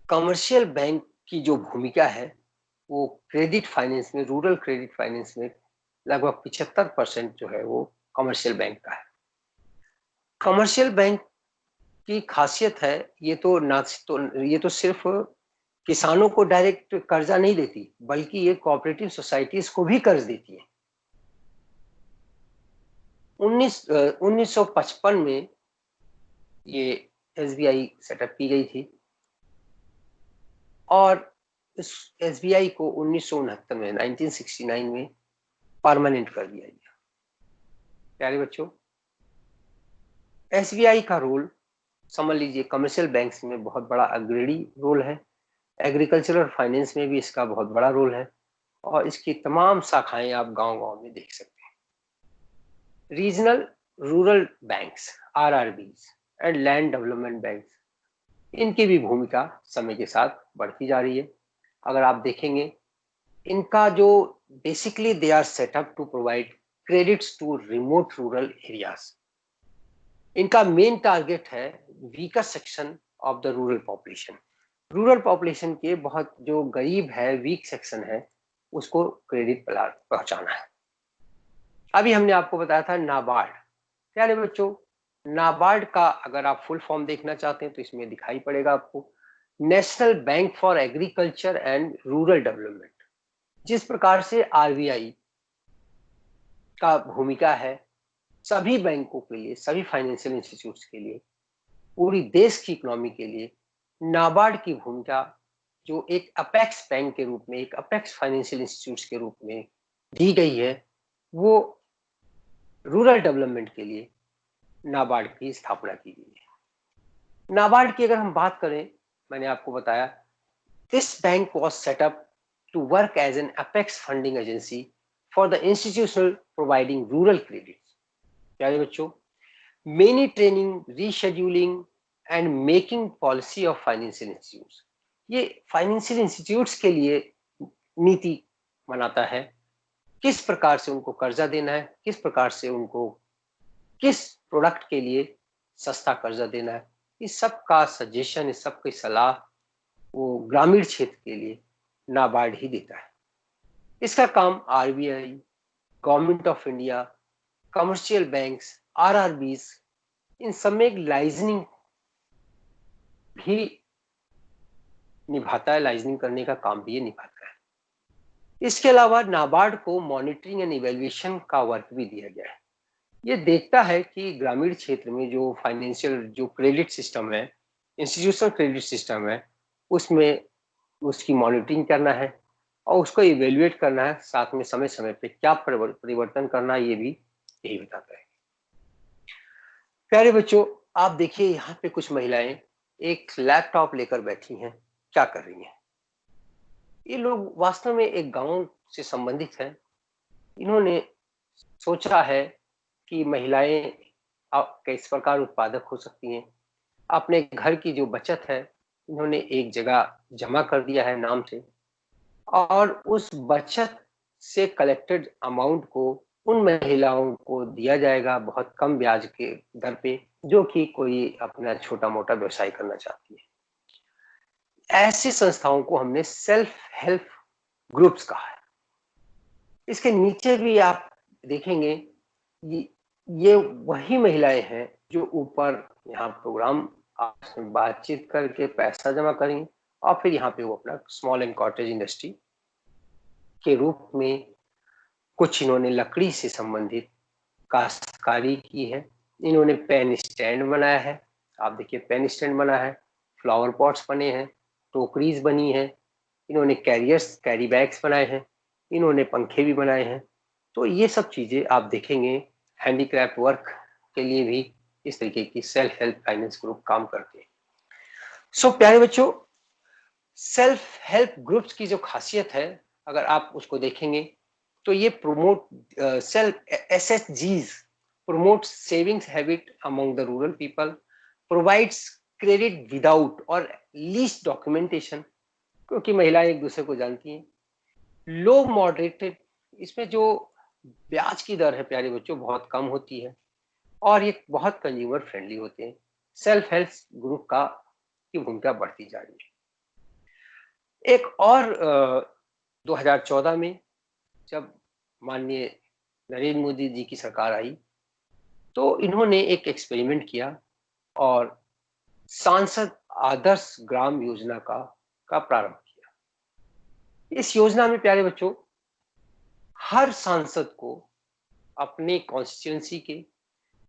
कमर्शियल बैंक की जो भूमिका है वो क्रेडिट फाइनेंस में, रूरल क्रेडिट फाइनेंस में लगभग 75% जो है वो कमर्शियल बैंक का है। कमर्शियल बैंक की खासियत है, ये तो सिर्फ किसानों को डायरेक्ट कर्जा नहीं देती बल्कि ये कोऑपरेटिव सोसाइटीज को भी कर्ज देती है। 1955 में ये एसबीआई सेटअप की गई थी और इस एसबीआई को 1969 में 1969 में परमानेंट कर दिया गया। प्यारे बच्चों, एसबीआई का रोल समझ लीजिए कमर्शियल बैंक्स में बहुत बड़ा अग्रणी रोल है। एग्रीकल्चरल फाइनेंस में भी इसका बहुत बड़ा रोल है और इसकी तमाम शाखाएं आप गांव-गांव में देख सकते हैं। Regional rural banks, RRBs and land development banks, इनकी भी भूमिका समय के साथ बढ़ती जा रही है। अगर आप देखेंगे, इनका जो basically they are setup to provide credits to remote rural areas. इनका मेन टारगेट है weaker section of the rural population. Rural population के बहुत जो गरीब है, वीक सेक्शन है, उसको क्रेडिट पहुंचाना है। अभी हमने आपको बताया था नाबार्ड। प्यारे बच्चों, नाबार्ड का अगर आप फुल फॉर्म देखना चाहते हैं तो इसमें दिखाई पड़ेगा आपको, national bank for agriculture and rural development. जिस प्रकार से आरबीआई का भूमिका है सभी बैंकों के लिए, सभी फाइनेंशियल इंस्टीट्यूट्स के लिए, पूरी देश की इकोनॉमी के लिए नाबार्ड की भूमिका जो एक अपेक्स बैंक के रूप में, एक अपेक्स फाइनेंशियल इंस्टीट्यूट्स के रूप में दी गई है, वो रूरल डेवलपमेंट के लिए नाबार्ड की स्थापना की गई है। नाबार्ड की अगर हम बात करें, मैंने आपको बताया this bank was set up to work as an apex funding agency for the institutional providing rural credit. प्यारे बच्चों, many training, rescheduling and making policy of financial institutes, ये फाइनेंशियल इंस्टीट्यूट्स के लिए नीति बनाता है, किस प्रकार से उनको कर्जा देना है, किस प्रकार से उनको किस प्रोडक्ट के लिए सस्ता कर्जा देना है, इस सब का सजेशन, इस सब की सलाह वो ग्रामीण क्षेत्र के लिए नाबार्ड ही देता है। इसका काम RBI, government of India, commercial banks, RRBs, इन सब में लाइजनिंग भी निभाता है, लाइजनिंग करने का काम भी ये निभाता है। इसके अलावा नाबार्ड को मॉनिटरिंग एंड इवेल्युएशन का वर्क भी दिया गया है। ये देखता है कि ग्रामीण क्षेत्र में जो फाइनेंशियल जो क्रेडिट सिस्टम है, इंस्टीट्यूशनल क्रेडिट सिस्टम है, उसमें उसकी मॉनिटरिंग करना है और उसको इवेल्युएट करना है, साथ में समय समय पे क्या परिवर्तन करना है ये भी यही बताता है। प्यारे बच्चों, आप देखिए यहाँ पे कुछ महिलाएं एक लैपटॉप लेकर बैठी हैं, क्या कर रही हैं? ये लोग वास्तव में एक गांव से संबंधित हैं। इन्होंने सोचा है कि महिलाएं किस प्रकार उत्पादक हो सकती हैं। अपने घर की जो बचत है इन्होंने एक जगह जमा कर दिया है नाम से, और उस बचत से कलेक्टेड अमाउंट को उन महिलाओं को दिया जाएगा बहुत कम ब्याज के दर पे, जो कि कोई अपना छोटा मोटा व्यवसाय करना चाहती है। ऐसी संस्थाओं को हमने सेल्फ हेल्प ग्रुप्स कहा है। इसके नीचे भी आप देखेंगे ये वही महिलाएं हैं जो ऊपर यहाँ प्रोग्राम आपस में बातचीत करके पैसा जमा करेंगी और फिर यहाँ पे वो अपना स्मॉल एंड कॉटेज इंडस्ट्री के रूप में कुछ इन्होंने लकड़ी से संबंधित काश्तकारी की है। इन्होंने पेन स्टैंड बनाया है, आप देखिए पेन स्टैंड बना है, फ्लावर पॉट्स बने हैं, टोकरीज बनी है, इन्होंने कैरियर्स, कैरी बैग्स बनाए हैं, इन्होंने पंखे भी बनाए हैं। तो ये सब चीजें आप देखेंगे हैंडीक्राफ्ट वर्क के लिए भी इस तरीके की सेल्फ हेल्प फाइनेंस ग्रुप काम करते हैं। सो प्यारे बच्चों, सेल्फ हेल्प ग्रुप्स की जो खासियत है अगर आप उसको देखेंगे तो ये प्रोमोट सेल्फ एसएचजीज promotes savings habit among the rural people, provides credit without और least documentation, क्योंकि महिलाएं एक दूसरे को जानती हैं, लो मॉडरेटेड, इसमें जो ब्याज की दर है प्यारे बच्चों बहुत कम होती है, और ये बहुत कंज्यूमर फ्रेंडली होते हैं। सेल्फ हेल्प ग्रुप का की भूमिका बढ़ती जा रही है। एक और 2014 में जब माननीय नरेंद्र मोदी जी की सरकार आई तो इन्होंने एक एक्सपेरिमेंट किया और सांसद आदर्श ग्राम योजना का प्रारंभ किया। इस योजना में प्यारे बच्चों हर सांसद को अपने कॉन्स्टिट्यूएंसी के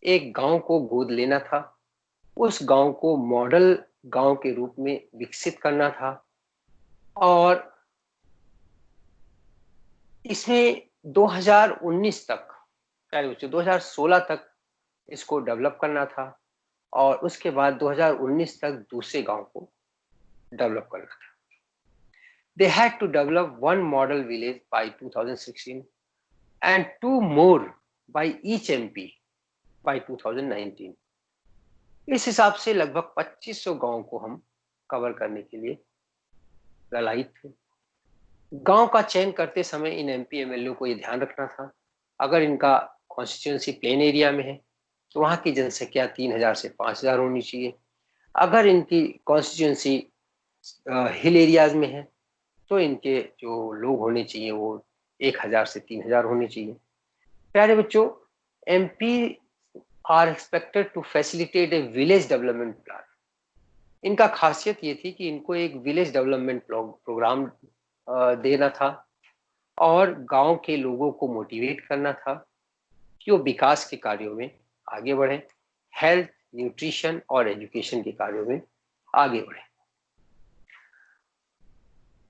एक गांव को गोद लेना था, उस गांव को मॉडल गांव के रूप में विकसित करना था, और इसमें 2019 तक, प्यारे बच्चों 2016 तक इसको डेवलप करना था, और उसके बाद 2019 तक दूसरे गांव को डेवलप करना था। They had to develop one model village by 2016 and 2 more by each MP by 2019। इस हिसाब से लगभग 2500 गांव को हम कवर करने के लिए ललायित थे। गांव का चयन करते समय इन एमपी एमएलए को ये ध्यान रखना था, अगर इनका कॉन्स्टिट्यूएंसी प्लेन एरिया में है तो वहाँ की जनसंख्या 3000 से 5000 होनी चाहिए। अगर इनकी कॉन्स्टिट्यूंसी हिल एरियाज में है तो इनके जो लोग होने चाहिए वो 1000 से 3000 होने चाहिए। प्यारे बच्चों, MP are expected to facilitate a village development plan. इनका खासियत ये थी कि इनको एक विलेज डेवलपमेंट प्रोग्राम देना था और गांव के लोगों को मोटिवेट करना था कि वो विकास के कार्यों में आगे बढ़े, हेल्थ, न्यूट्रिशन और एजुकेशन के कार्यों में आगे बढ़े।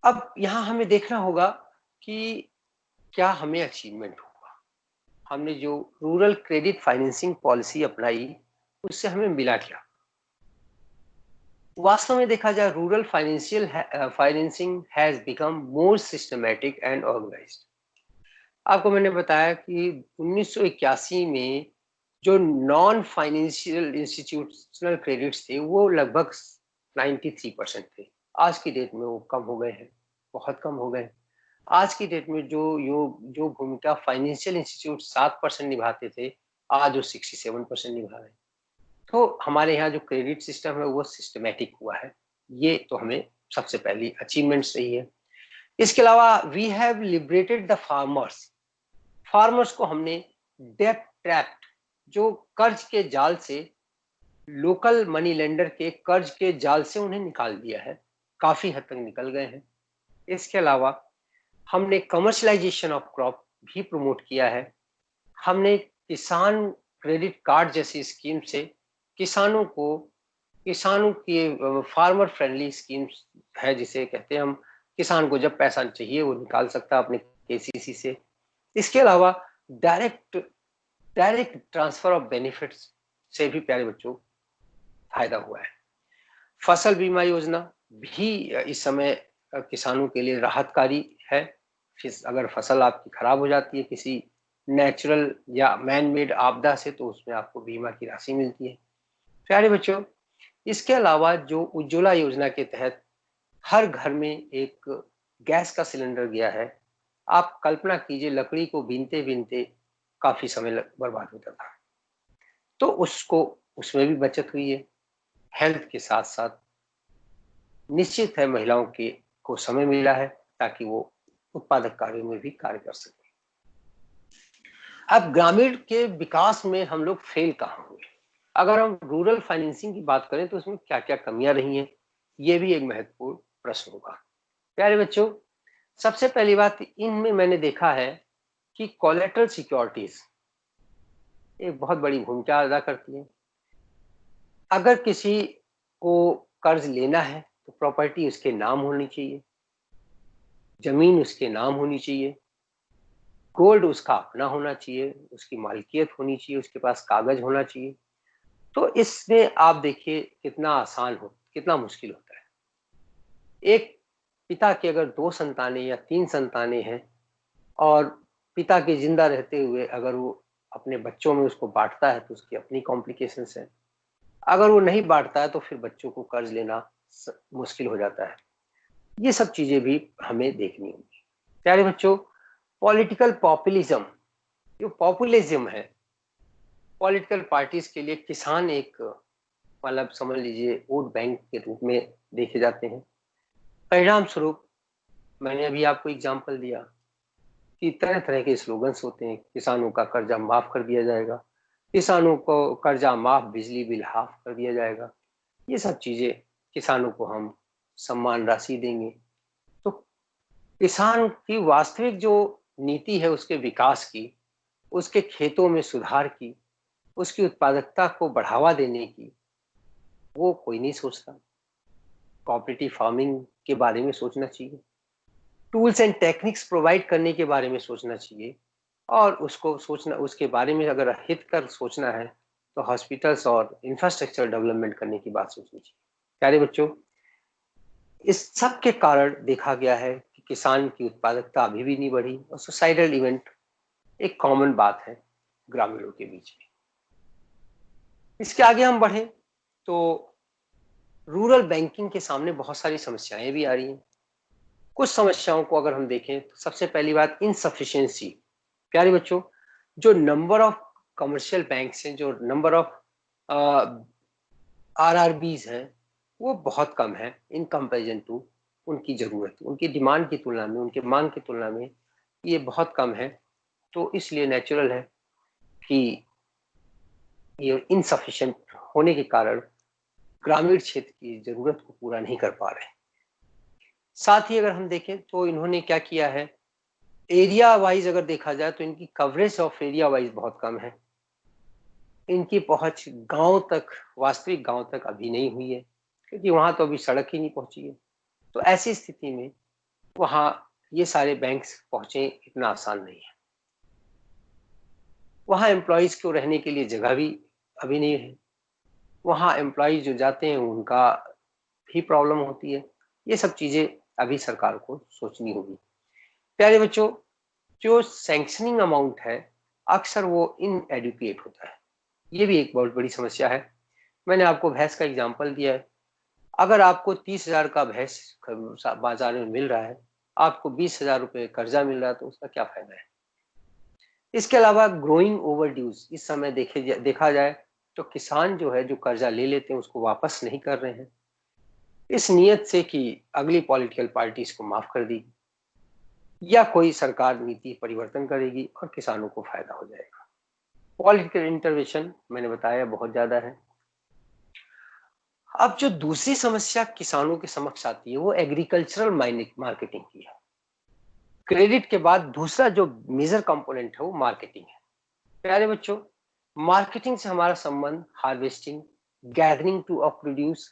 अब यहाँ हमें देखना होगा कि क्या हमें अचीवमेंट हुआ। हमने जो रूरल क्रेडिट फाइनेंसिंग पॉलिसी अपनाई उससे हमें मिला क्या। वास्तव में देखा जाए rural financing has become more systematic and organised. आपको मैंने बताया कि 1981 में जो नॉन फाइनेंशियल इंस्टीट्यूशनल क्रेडिट्स थे वो लगभग 93% थे। आज की डेट में वो कम हो गए हैं, बहुत कम हो गए। आज की डेट में जो भूमिका फाइनेंशियल इंस्टीट्यूट 7% निभाते थे, आज वो 67% निभा रहे हैं। तो हमारे यहाँ जो क्रेडिट सिस्टम है वो सिस्टमेटिक हुआ है। ये तो हमें सबसे पहली अचीवमेंट्स रही है। इसके अलावा we have liberated the farmers को हमने डेट ट्रैप्ड, जो कर्ज के जाल से, लोकल मनी लेंडर के कर्ज के जाल से उन्हें निकाल दिया है, काफी हद तक निकल गए हैं। इसके अलावा हमने कमर्शलाइजेशन ऑफ क्रॉप भी प्रमोट किया है। हमने किसान क्रेडिट कार्ड जैसी स्कीम से किसानों की फार्मर फ्रेंडली स्कीम्स है, जिसे कहते हैं हम, किसान को जब पैसा चाहिए वो निकाल सकता है अपने केसीसी से। इसके अलावा direct direct transfer of benefits से भी प्यारे बच्चों फायदा हुआ है। फसल बीमा योजना भी इस समय किसानों के लिए राहतकारी है। अगर फसल आपकी खराब हो जाती है किसी नेचुरल या मैन मेड आपदा से, तो उसमें आपको बीमा की राशि मिलती है। प्यारे बच्चों, इसके अलावा जो उज्ज्वला योजना के तहत हर घर में एक गैस का सिलेंडर गया है। आप कल्पना कीजिए, लकड़ी को बीनते बीनते काफी समय बर्बाद होता था, तो उसमें भी बचत हुई है। हेल्थ के साथ साथ निश्चित है महिलाओं को समय मिला है ताकि वो उत्पादक कार्यों में भी कार्य कर सके। अब ग्रामीण के विकास में हम लोग फेल कहाँ हुए। अगर हम रूरल फाइनेंसिंग की बात करें तो उसमें क्या क्या कमियां रही हैं, ये भी एक महत्वपूर्ण प्रश्न होगा। प्यारे बच्चों, सबसे पहली बात, इनमें मैंने देखा है कि कोलेटरल सिक्योरिटीज एक बहुत बड़ी भूमिका अदा करती है। अगर किसी को कर्ज लेना है तो प्रॉपर्टी उसके नाम होनी चाहिए, जमीन उसके नाम होनी चाहिए, गोल्ड उसका अपना होना चाहिए, उसकी मालिकियत होनी चाहिए, उसके पास कागज होना चाहिए। तो इसमें आप देखिए कितना आसान हो, कितना मुश्किल होता है। एक पिता की अगर 2 संतानें या 3 संतानें हैं और पिता के जिंदा रहते हुए अगर वो अपने बच्चों में उसको बांटता है तो उसकी अपनी कॉम्प्लिकेशंस है। अगर वो नहीं बांटता है तो फिर बच्चों को कर्ज लेना मुश्किल हो जाता है। ये सब चीजें भी हमें देखनी होंगी। प्यारे बच्चों, पॉलिटिकल पॉपुलिज्म, जो पॉपुलिज्म है, पॉलिटिकल पार्टीज के लिए किसान एक, मतलब समझ लीजिए, वोट बैंक के रूप में देखे जाते हैं। परिणाम स्वरूप मैंने अभी आपको एग्जांपल दिया कि तरह तरह के स्लोगन्स होते हैं। किसानों का कर्जा माफ कर दिया जाएगा, किसानों को कर्जा माफ, बिजली बिल हाफ कर दिया जाएगा, ये सब चीजें, किसानों को हम सम्मान राशि देंगे। तो किसान की वास्तविक जो नीति है उसके विकास की, उसके खेतों में सुधार की, उसकी उत्पादकता को बढ़ावा देने की, वो कोई नहीं सोचता। कोऑपरेटिव फार्मिंग के बारे में सोचना चाहिए, टूल्स एंड टेक्निक्स प्रोवाइड करने के बारे में सोचना चाहिए, और उसके बारे में अगर हित कर सोचना है तो हॉस्पिटल्स और इंफ्रास्ट्रक्चर डेवलपमेंट करने की बात सोचनी चाहिए। प्यारे बच्चों, इस सब के कारण देखा गया है कि किसान की उत्पादकता अभी भी नहीं बढ़ी और सोसाइटल इवेंट एक कॉमन बात है ग्रामीणों के बीच में। इसके आगे हम बढ़े तो रूरल बैंकिंग के सामने बहुत सारी समस्याएं भी आ रही हैं। कुछ समस्याओं को अगर हम देखें तो सबसे पहली बात, इनसफिशिएंसी। प्यारे बच्चों, जो नंबर ऑफ कमर्शियल बैंक्स हैं, जो नंबर ऑफ आरआरबीज हैं, वो बहुत कम है इन कंपैरिजन टू उनकी ज़रूरत, उनकी डिमांड की तुलना में, उनकी मांग की तुलना में ये बहुत कम है। तो इसलिए नेचुरल है कि ये इनसफिशिएंट होने के कारण ग्रामीण क्षेत्र की ज़रूरत को पूरा नहीं कर पा रहे। साथ ही अगर हम देखें तो इन्होंने क्या किया है, एरिया वाइज अगर देखा जाए तो इनकी कवरेज ऑफ एरिया वाइज बहुत कम है। इनकी पहुंच गांव तक, वास्तविक गांव तक अभी नहीं हुई है, क्योंकि वहां तो अभी सड़क ही नहीं पहुंची है। तो ऐसी स्थिति में वहां ये सारे बैंक्स पहुंचे इतना आसान नहीं है। वहां एम्प्लॉयज को रहने के लिए जगह भी अभी नहीं है। वहां एम्प्लॉयज जो जाते हैं उनका भी प्रॉब्लम होती है। ये सब चीजें अभी सरकार को सोचनी होगी। प्यारे बच्चों, जो सैंक्शनिंग अमाउंट है अक्सर वो इनएडुकेट होता है। ये भी एक बहुत बड़ी समस्या है। मैंने आपको भैंस का एग्जांपल दिया है। अगर आपको 30,000 का भैंस बाजार में मिल रहा है, आपको 20,000 रुपये कर्जा मिल रहा है, तो उसका क्या फायदा है। इसके अलावा ग्रोइंग ओवरड्यूज इस समय देखा जाए तो किसान जो है, जो कर्जा ले लेते हैं उसको वापस नहीं कर रहे हैं, इस नियत से कि अगली पॉलिटिकल पार्टी इसको माफ कर देगी या कोई सरकार नीति परिवर्तन करेगी और किसानों को फायदा हो जाएगा। पॉलिटिकल इंटरवेंशन मैंने बताया बहुत ज्यादा है। अब जो दूसरी समस्या किसानों के समक्ष आती है वो एग्रीकल्चरल मार्केटिंग की है। क्रेडिट के बाद दूसरा जो मेजर कंपोनेंट है वो मार्केटिंग है। प्यारे बच्चों, मार्केटिंग से हमारा संबंध harvesting, gathering to produce,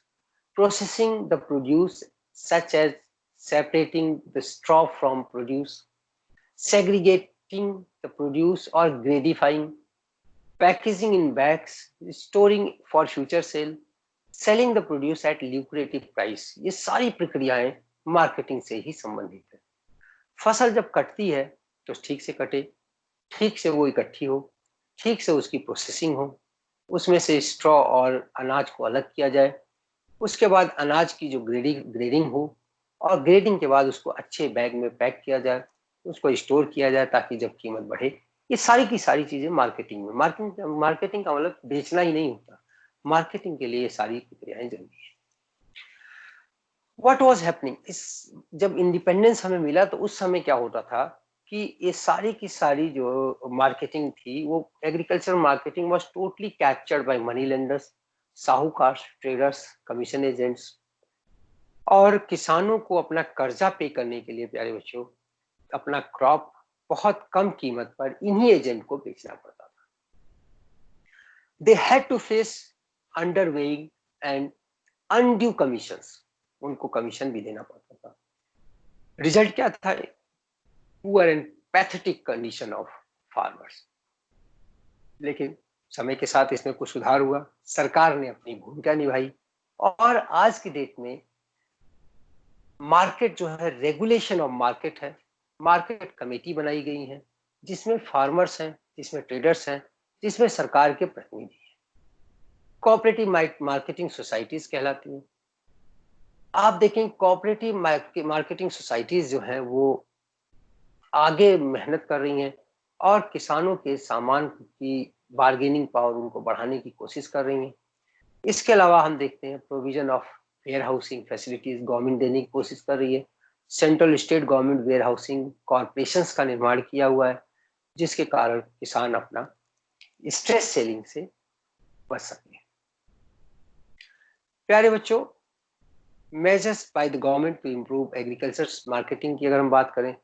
processing the produce such as separating the straw from produce, segregating the produce or gradifying, packaging in bags, storing for future sale, selling the produce at lucrative price। ये सारी प्रक्रियाएं marketing से ही संबंधित है। फसल जब कटती है तो ठीक से कटे, ठीक से वो इकट्ठी हो, ठीक से उसकी प्रोसेसिंग हो, उसमें से स्ट्रॉ और अनाज को अलग किया जाए, उसके बाद अनाज की जो ग्रेडिंग हो और ग्रेडिंग के बाद उसको अच्छे बैग में पैक किया जाए, उसको स्टोर किया जाए ताकि जब कीमत बढ़े। ये सारी की सारी चीजें मार्केटिंग में, मार्केटिंग का मतलब बेचना ही नहीं होता, मार्केटिंग के लिए ये सारी प्रक्रियाएं जरूरी है। व्हाट वाज हैपनिंग, इस जब इंडिपेंडेंस हमें मिला तो उस समय क्या होता था कि ये सारी की सारी जो मार्केटिंग थी, वो agriculture marketing was totally captured by money lenders, साहूकार, ट्रेडर्स, कमीशन एजेंट्स। और किसानों को अपना कर्जा पे करने के लिए प्यारे बच्चों अपना क्रॉप बहुत कम कीमत पर इन्हीं एजेंट को बेचना पड़ता था। They had to face underweighing and undue commissions, उनको कमीशन भी देना पड़ता था। रिजल्ट क्या था, poor and pathetic condition of farmers. लेकिन समय के साथ इसमें कुछ सुधार हुआ, सरकार ने अपनी भूमिका निभाई और आज की डेट में मार्केट जो है, रेगुलेशन ऑफ मार्केट है, मार्केट कमेटी बनाई गई है जिसमें फार्मर्स हैं, जिसमें ट्रेडर्स हैं, जिसमें सरकार के प्रतिनिधि हैं। कोऑपरेटिव मार्केटिंग सोसाइटीज कहलाती हैं। आप देखें कोऑपरेटिव मार्केटिंग सोसाइटीज जो हैं वो आगे मेहनत कर रही हैं और किसानों के सामान की बार्गेनिंग पावर उनको बढ़ाने की कोशिश कर रही हैं। इसके अलावा हम देखते हैं provision of warehousing facilities government देने की कोशिश कर रही है। Central state government warehousing corporations का निर्माण किया हुआ है, जिसके कारण किसान अपना स्ट्रेस सेलिंग से बच सके। प्यारे बच्चों, measures by the government to improve agriculture marketing की अगर हम बात करें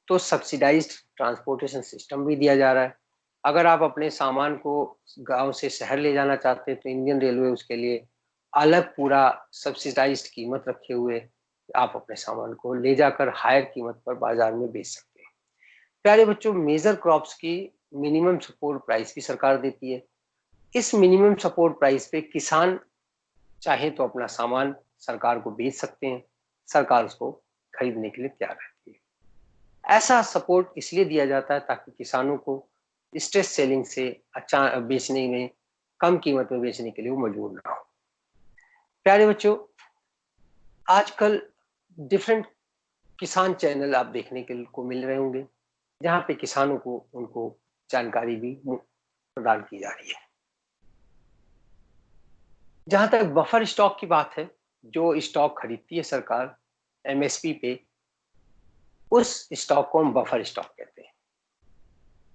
तो सब्सिडाइज्ड ट्रांसपोर्टेशन सिस्टम भी दिया जा रहा है। अगर आप अपने सामान को गांव से शहर ले जाना चाहते हैं तो इंडियन रेलवे उसके लिए अलग पूरा सब्सिडाइज्ड कीमत रखे हुए आप अपने सामान को ले जाकर हायर कीमत पर बाजार में बेच सकते हैं। प्यारे बच्चों, मेजर क्रॉप्स की मिनिमम सपोर्ट प्राइस भी सरकार देती है। इस मिनिमम सपोर्ट प्राइस पे किसान चाहे तो अपना सामान सरकार को बेच सकते हैं, सरकार उसको खरीदने के लिए तैयार रहती है। ऐसा सपोर्ट इसलिए दिया जाता है ताकि किसानों को स्ट्रेस सेलिंग से अच्छा बेचने में, कम कीमत में बेचने के लिए वो मजबूर ना हो। प्यारे बच्चों, आजकल डिफरेंट किसान चैनल आप देखने के को मिल रहे होंगे जहाँ पे किसानों को उनको जानकारी भी प्रदान की जा रही है। जहां तक बफर स्टॉक की बात है, जो स्टॉक खरीदती है सरकार एमएसपी पे, उस स्टॉक को हम बफर स्टॉक कहते हैं।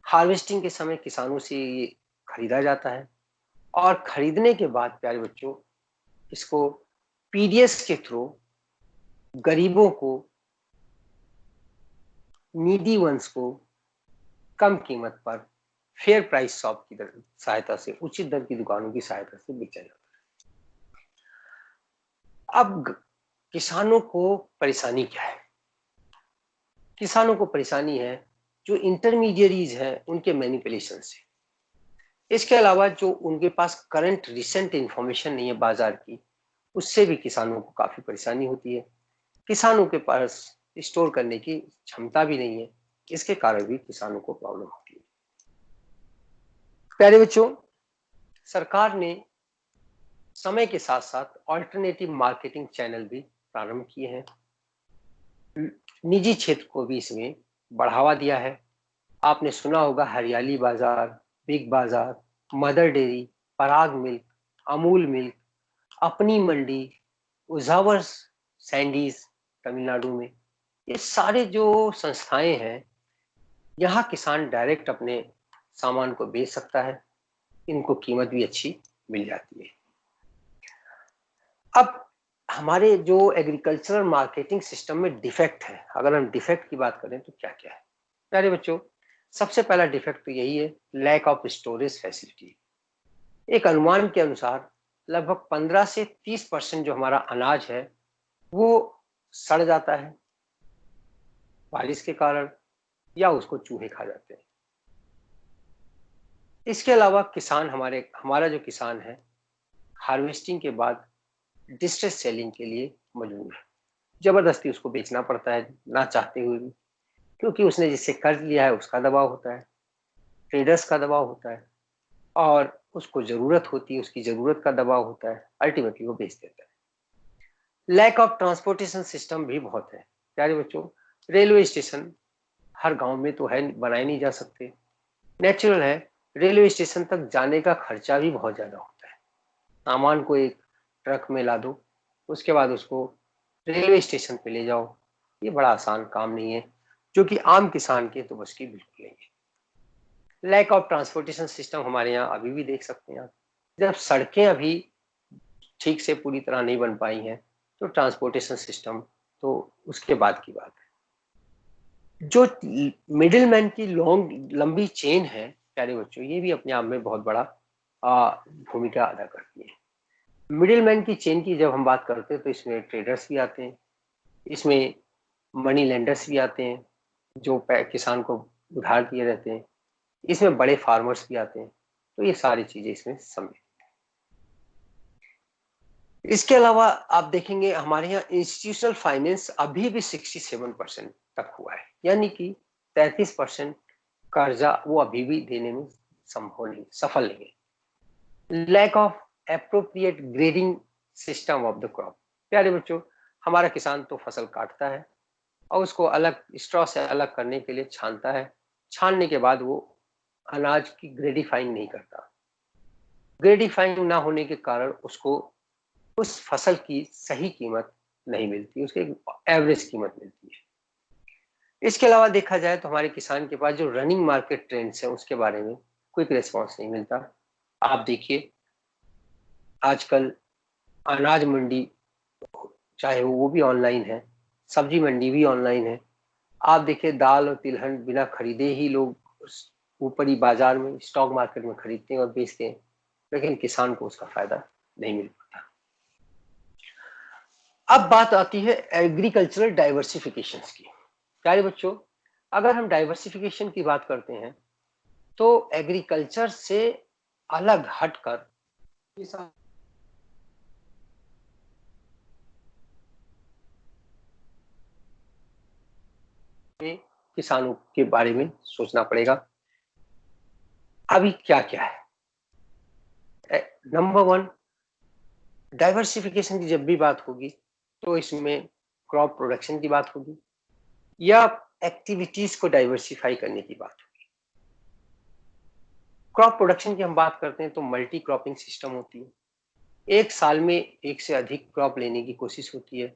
हार्वेस्टिंग के समय किसानों से ये खरीदा जाता है और खरीदने के बाद प्यारे बच्चों इसको पीडीएस के थ्रू गरीबों को, नीडी वंस को कम कीमत पर फेयर प्राइस शॉप की सहायता से, उचित दर की दुकानों की सहायता से बेचा जाता है। अब किसानों को परेशानी क्या है? किसानों को परेशानी है जो इंटरमीडियरीज हैं उनके मैनिपुलेशन से। इसके अलावा जो उनके पास करंट रिसेंट इंफॉर्मेशन नहीं है बाजार की, उससे भी किसानों को काफी परेशानी होती है। किसानों के पास स्टोर करने की क्षमता भी नहीं है, इसके कारण भी किसानों को प्रॉब्लम होती है। प्यारे बच्चों, सरकार ने समय के साथ साथ ऑल्टरनेटिव मार्केटिंग चैनल भी प्रारंभ किए हैं। निजी क्षेत्र को भी इसमें बढ़ावा दिया है। आपने सुना होगा हरियाली बाजार, बिग बाजार, मदर डेयरी, पराग मिल्क, अमूल मिल्क, अपनी मंडी, उजावर सैंडीज तमिलनाडु में। ये सारे जो संस्थाएं हैं, यहाँ किसान डायरेक्ट अपने सामान को बेच सकता है, इनको कीमत भी अच्छी मिल जाती है। अब हमारे जो एग्रीकल्चरल मार्केटिंग सिस्टम में डिफेक्ट है, अगर हम डिफेक्ट की बात करें तो क्या क्या है? प्यारे बच्चों, सबसे पहला डिफेक्ट तो यही है, लैक ऑफ स्टोरेज फैसिलिटी। एक अनुमान के अनुसार लगभग 15 से 30% जो हमारा अनाज है वो सड़ जाता है बारिश के कारण, या उसको चूहे खा जाते हैं। इसके अलावा किसान हमारा जो किसान है, हार्वेस्टिंग के बाद डिस्ट्रेस सेलिंग के लिए मजबूर है। जबरदस्ती उसको बेचना पड़ता है, ना चाहते हुए भी, क्योंकि उसने जिससे कर्ज लिया है उसका दबाव होता है, ट्रेडर्स का दबाव होता है, और उसको जरूरत होती है, उसकी जरूरत का दबाव होता है, अल्टीमेटली वो बेच देता है। लैक ऑफ ट्रांसपोर्टेशन सिस्टम भी बहुत है प्यारे बच्चों। रेलवे स्टेशन हर गांव में तो है, बनाए नहीं जा सकते, नेचुरल है। रेलवे स्टेशन तक जाने का खर्चा भी बहुत ज्यादा होता है। सामान को एक ट्रक में ला दो, उसके बाद उसको रेलवे स्टेशन पे ले जाओ, ये बड़ा आसान काम नहीं है, जो कि आम किसान के तो बस की बिल्कुल नहीं है। लैक ऑफ ट्रांसपोर्टेशन सिस्टम हमारे यहाँ अभी भी देख सकते हैं आप। जब सड़कें अभी ठीक से पूरी तरह नहीं बन पाई हैं, तो ट्रांसपोर्टेशन सिस्टम तो उसके बाद की बात है। जो मिडिल मैन की लंबी चेन है प्यारे बच्चों, ये भी अपने आप में बहुत बड़ा भूमिका अदा करती है। मिडिल मैन की चेन की जब हम बात करते हैं तो इसमें ट्रेडर्स भी आते हैं, इसमें मनी लेंडर्स भी आते हैं जो किसान को उधार दिए रहते हैं, इसमें बड़े फार्मर्स भी आते हैं, तो ये सारी चीजें इसमें सम्मिलित। इसके अलावा आप देखेंगे हमारे यहाँ इंस्टीट्यूशनल फाइनेंस अभी भी 67% तक हुआ है, यानी कि 33% कर्जा वो अभी भी देने में सफल नहीं है। Lack of appropriate grading system of the crop. प्यारे बच्चों, हमारा किसान तो फसल काटता है और उसको अलग स्ट्रॉ से अलग करने के लिए छानता है, छानने के बाद वो अनाज की ग्रेडिफाइंग नहीं करता। ग्रेडिफाइंग ना होने के कारण उसको उस फसल की सही कीमत नहीं मिलती, उसके एवरेज कीमत मिलती है। इसके अलावा देखा जाए तो हमारे किसान के पास जो रनिंग मार्केट ट्रेंड्स है उसके बारे में क्विक रिस्पॉन्स नहीं मिलता। आप देखिए आजकल अनाज मंडी चाहे वो भी ऑनलाइन है, सब्जी मंडी भी ऑनलाइन है। आप देखिए दाल और तिलहन बिना खरीदे ही लोग ऊपरी बाजार में स्टॉक मार्केट में खरीदते हैं और बेचते हैं, लेकिन किसान को उसका फायदा नहीं मिल पाता। अब बात आती है एग्रीकल्चरल डाइवर्सिफिकेशन की। प्यारे बच्चों, अगर हम डाइवर्सिफिकेशन की बात करते हैं तो एग्रीकल्चर से अलग हटकर किसानों के बारे में सोचना पड़ेगा। अभी क्या क्या है? नंबर 1, डाइवर्सिफिकेशन की जब भी बात होगी तो इसमें क्रॉप प्रोडक्शन की बात होगी या एक्टिविटीज को डाइवर्सिफाई करने की बात होगी। क्रॉप प्रोडक्शन की हम बात करते हैं तो मल्टी क्रॉपिंग सिस्टम होती है, एक साल में एक से अधिक क्रॉप लेने की कोशिश होती है।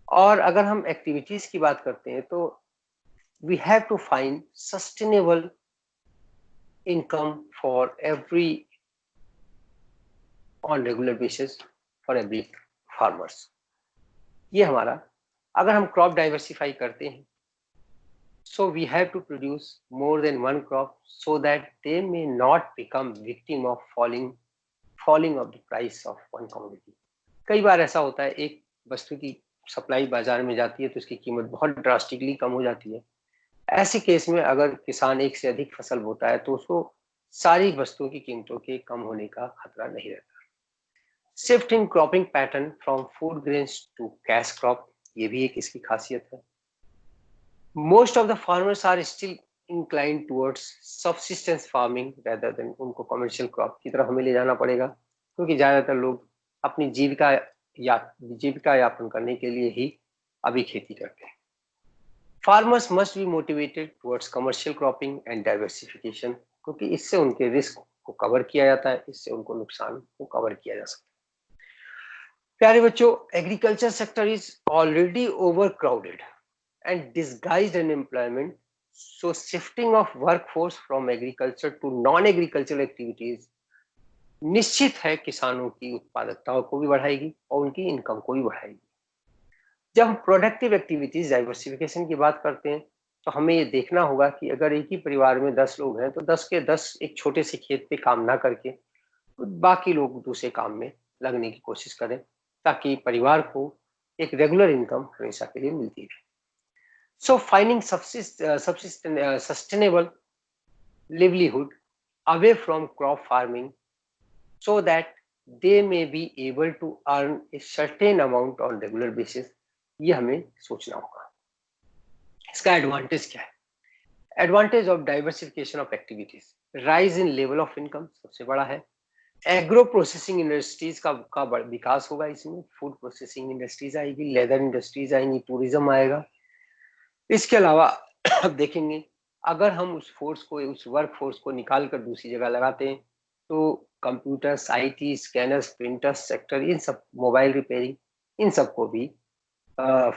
और अगर हम एक्टिविटीज की बात करते हैं तो we have to find sustainable income for every on regular basis for every farmers. ये हमारा, अगर हम क्रॉप डाइवर्सिफाई करते हैं, so we have to produce more than one crop so that they may not become victim of falling of the price of one commodity। कई बार ऐसा होता है, एक वस्तु की सप्लाई बाजार में जाती है तो उसकी कीमत बहुत ड्रास्टिकली कम हो जाती है। ऐसे केस में अगर किसान एक से अधिक फसल बोता है तो उसको सारी वस्तुओं की कीमतों के कम होने का खतरा नहीं रहता। Shift in cropping pattern from food grains to cash crop, ये भी एक इसकी खासियत है। Most of the farmers are still inclined towards subsistence farming rather than उनको commercial crop की तरफ हमें ले जाना पड़ेगा, क्योंकि ज्यादातर लोग अपनी जीविका यापन करने के लिए ही अभी खेती करते हैं। Farmers must be motivated towards commercial cropping and diversification, क्योंकि इससे उनके रिस्क को कवर किया जाता है, इससे उनको नुकसान को कवर किया जा सकता है। प्यारे बच्चों, agriculture sector is already overcrowded and disguised unemployment, so shifting of workforce from agriculture to non-agricultural activities निश्चित है किसानों की उत्पादकता को भी बढ़ाएगी और उनकी इनकम को भी बढ़ाएगी। जब हम प्रोडक्टिव एक्टिविटीज डाइवर्सिफिकेशन की बात करते हैं तो हमें ये देखना होगा कि अगर एक ही परिवार में 10 लोग हैं तो 10 के 10 एक छोटे से खेत पे काम ना करके बाकी लोग दूसरे काम में लगने की कोशिश करें, ताकि परिवार को एक रेगुलर इनकम हमेशा के लिए मिलती रहे। So finding sustainable livelihood away from crop farming so that they may be able to earn a certain amount on regular basis, ये हमें सोचना होगा। इसका एडवांटेज क्या है? Advantage of diversification of activities, rise in level of income सबसे बड़ा है। एग्रो प्रोसेसिंग इंडस्ट्रीज का विकास होगा, इसमें फूड प्रोसेसिंग इंडस्ट्रीज आएगी, लेदर इंडस्ट्रीज आएंगी, टूरिज्म आएगा। इसके अलावा अब देखेंगे, अगर हम उस वर्क फोर्स को निकाल कर दूसरी जगह लगाते हैं तो computers, IT, scanners, printers sector, इन सब, मोबाइल रिपेयरिंग, इन सब को भी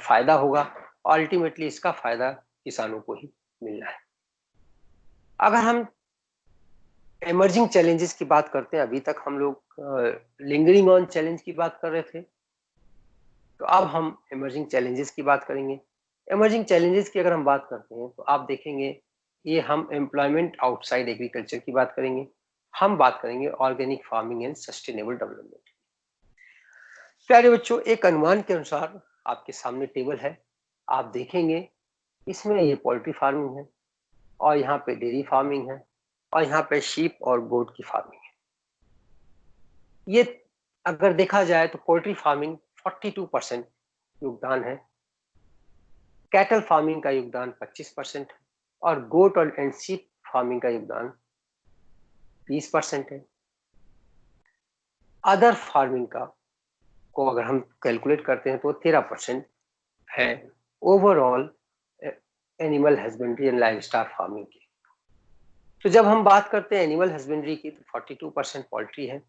फायदा होगा। अल्टीमेटली इसका फायदा किसानों को ही मिलना है। अगर हम इमर्जिंग चैलेंजेस की बात करते हैं, अभी तक हम लोग लिंगरिंग ऑन चैलेंज की बात कर रहे थे, तो अब हम इमर्जिंग चैलेंजेस की बात करेंगे। इमर्जिंग चैलेंजेस की अगर हम बात करते हैं तो आप देखेंगे, ये हम एम्प्लॉयमेंट आउटसाइड एग्रीकल्चर की बात करेंगे, हम बात करेंगे organic farming and sustainable development. प्यारे बच्चों, एक अनुमान के अनुसार आपके सामने टेबल है, आप देखेंगे इसमें ये पोल्ट्री फार्मिंग है और यहाँ पे डेयरी फार्मिंग है और यहाँ पे शीप और गोट की फार्मिंग है। ये अगर देखा जाए तो पोल्ट्री फार्मिंग 42% योगदान है, कैटल फार्मिंग का योगदान 25% है और गोट और एंड शीप फार्मिंग का योगदान 20% है। अदर फार्मिंग को अगर हम कैलकुलेट करते हैं तो 13% है overall animal husbandry and livestock farming की। तो जब हम बात करते हैं एनिमल हस्बेंड्री की तो 42% पोल्ट्री है,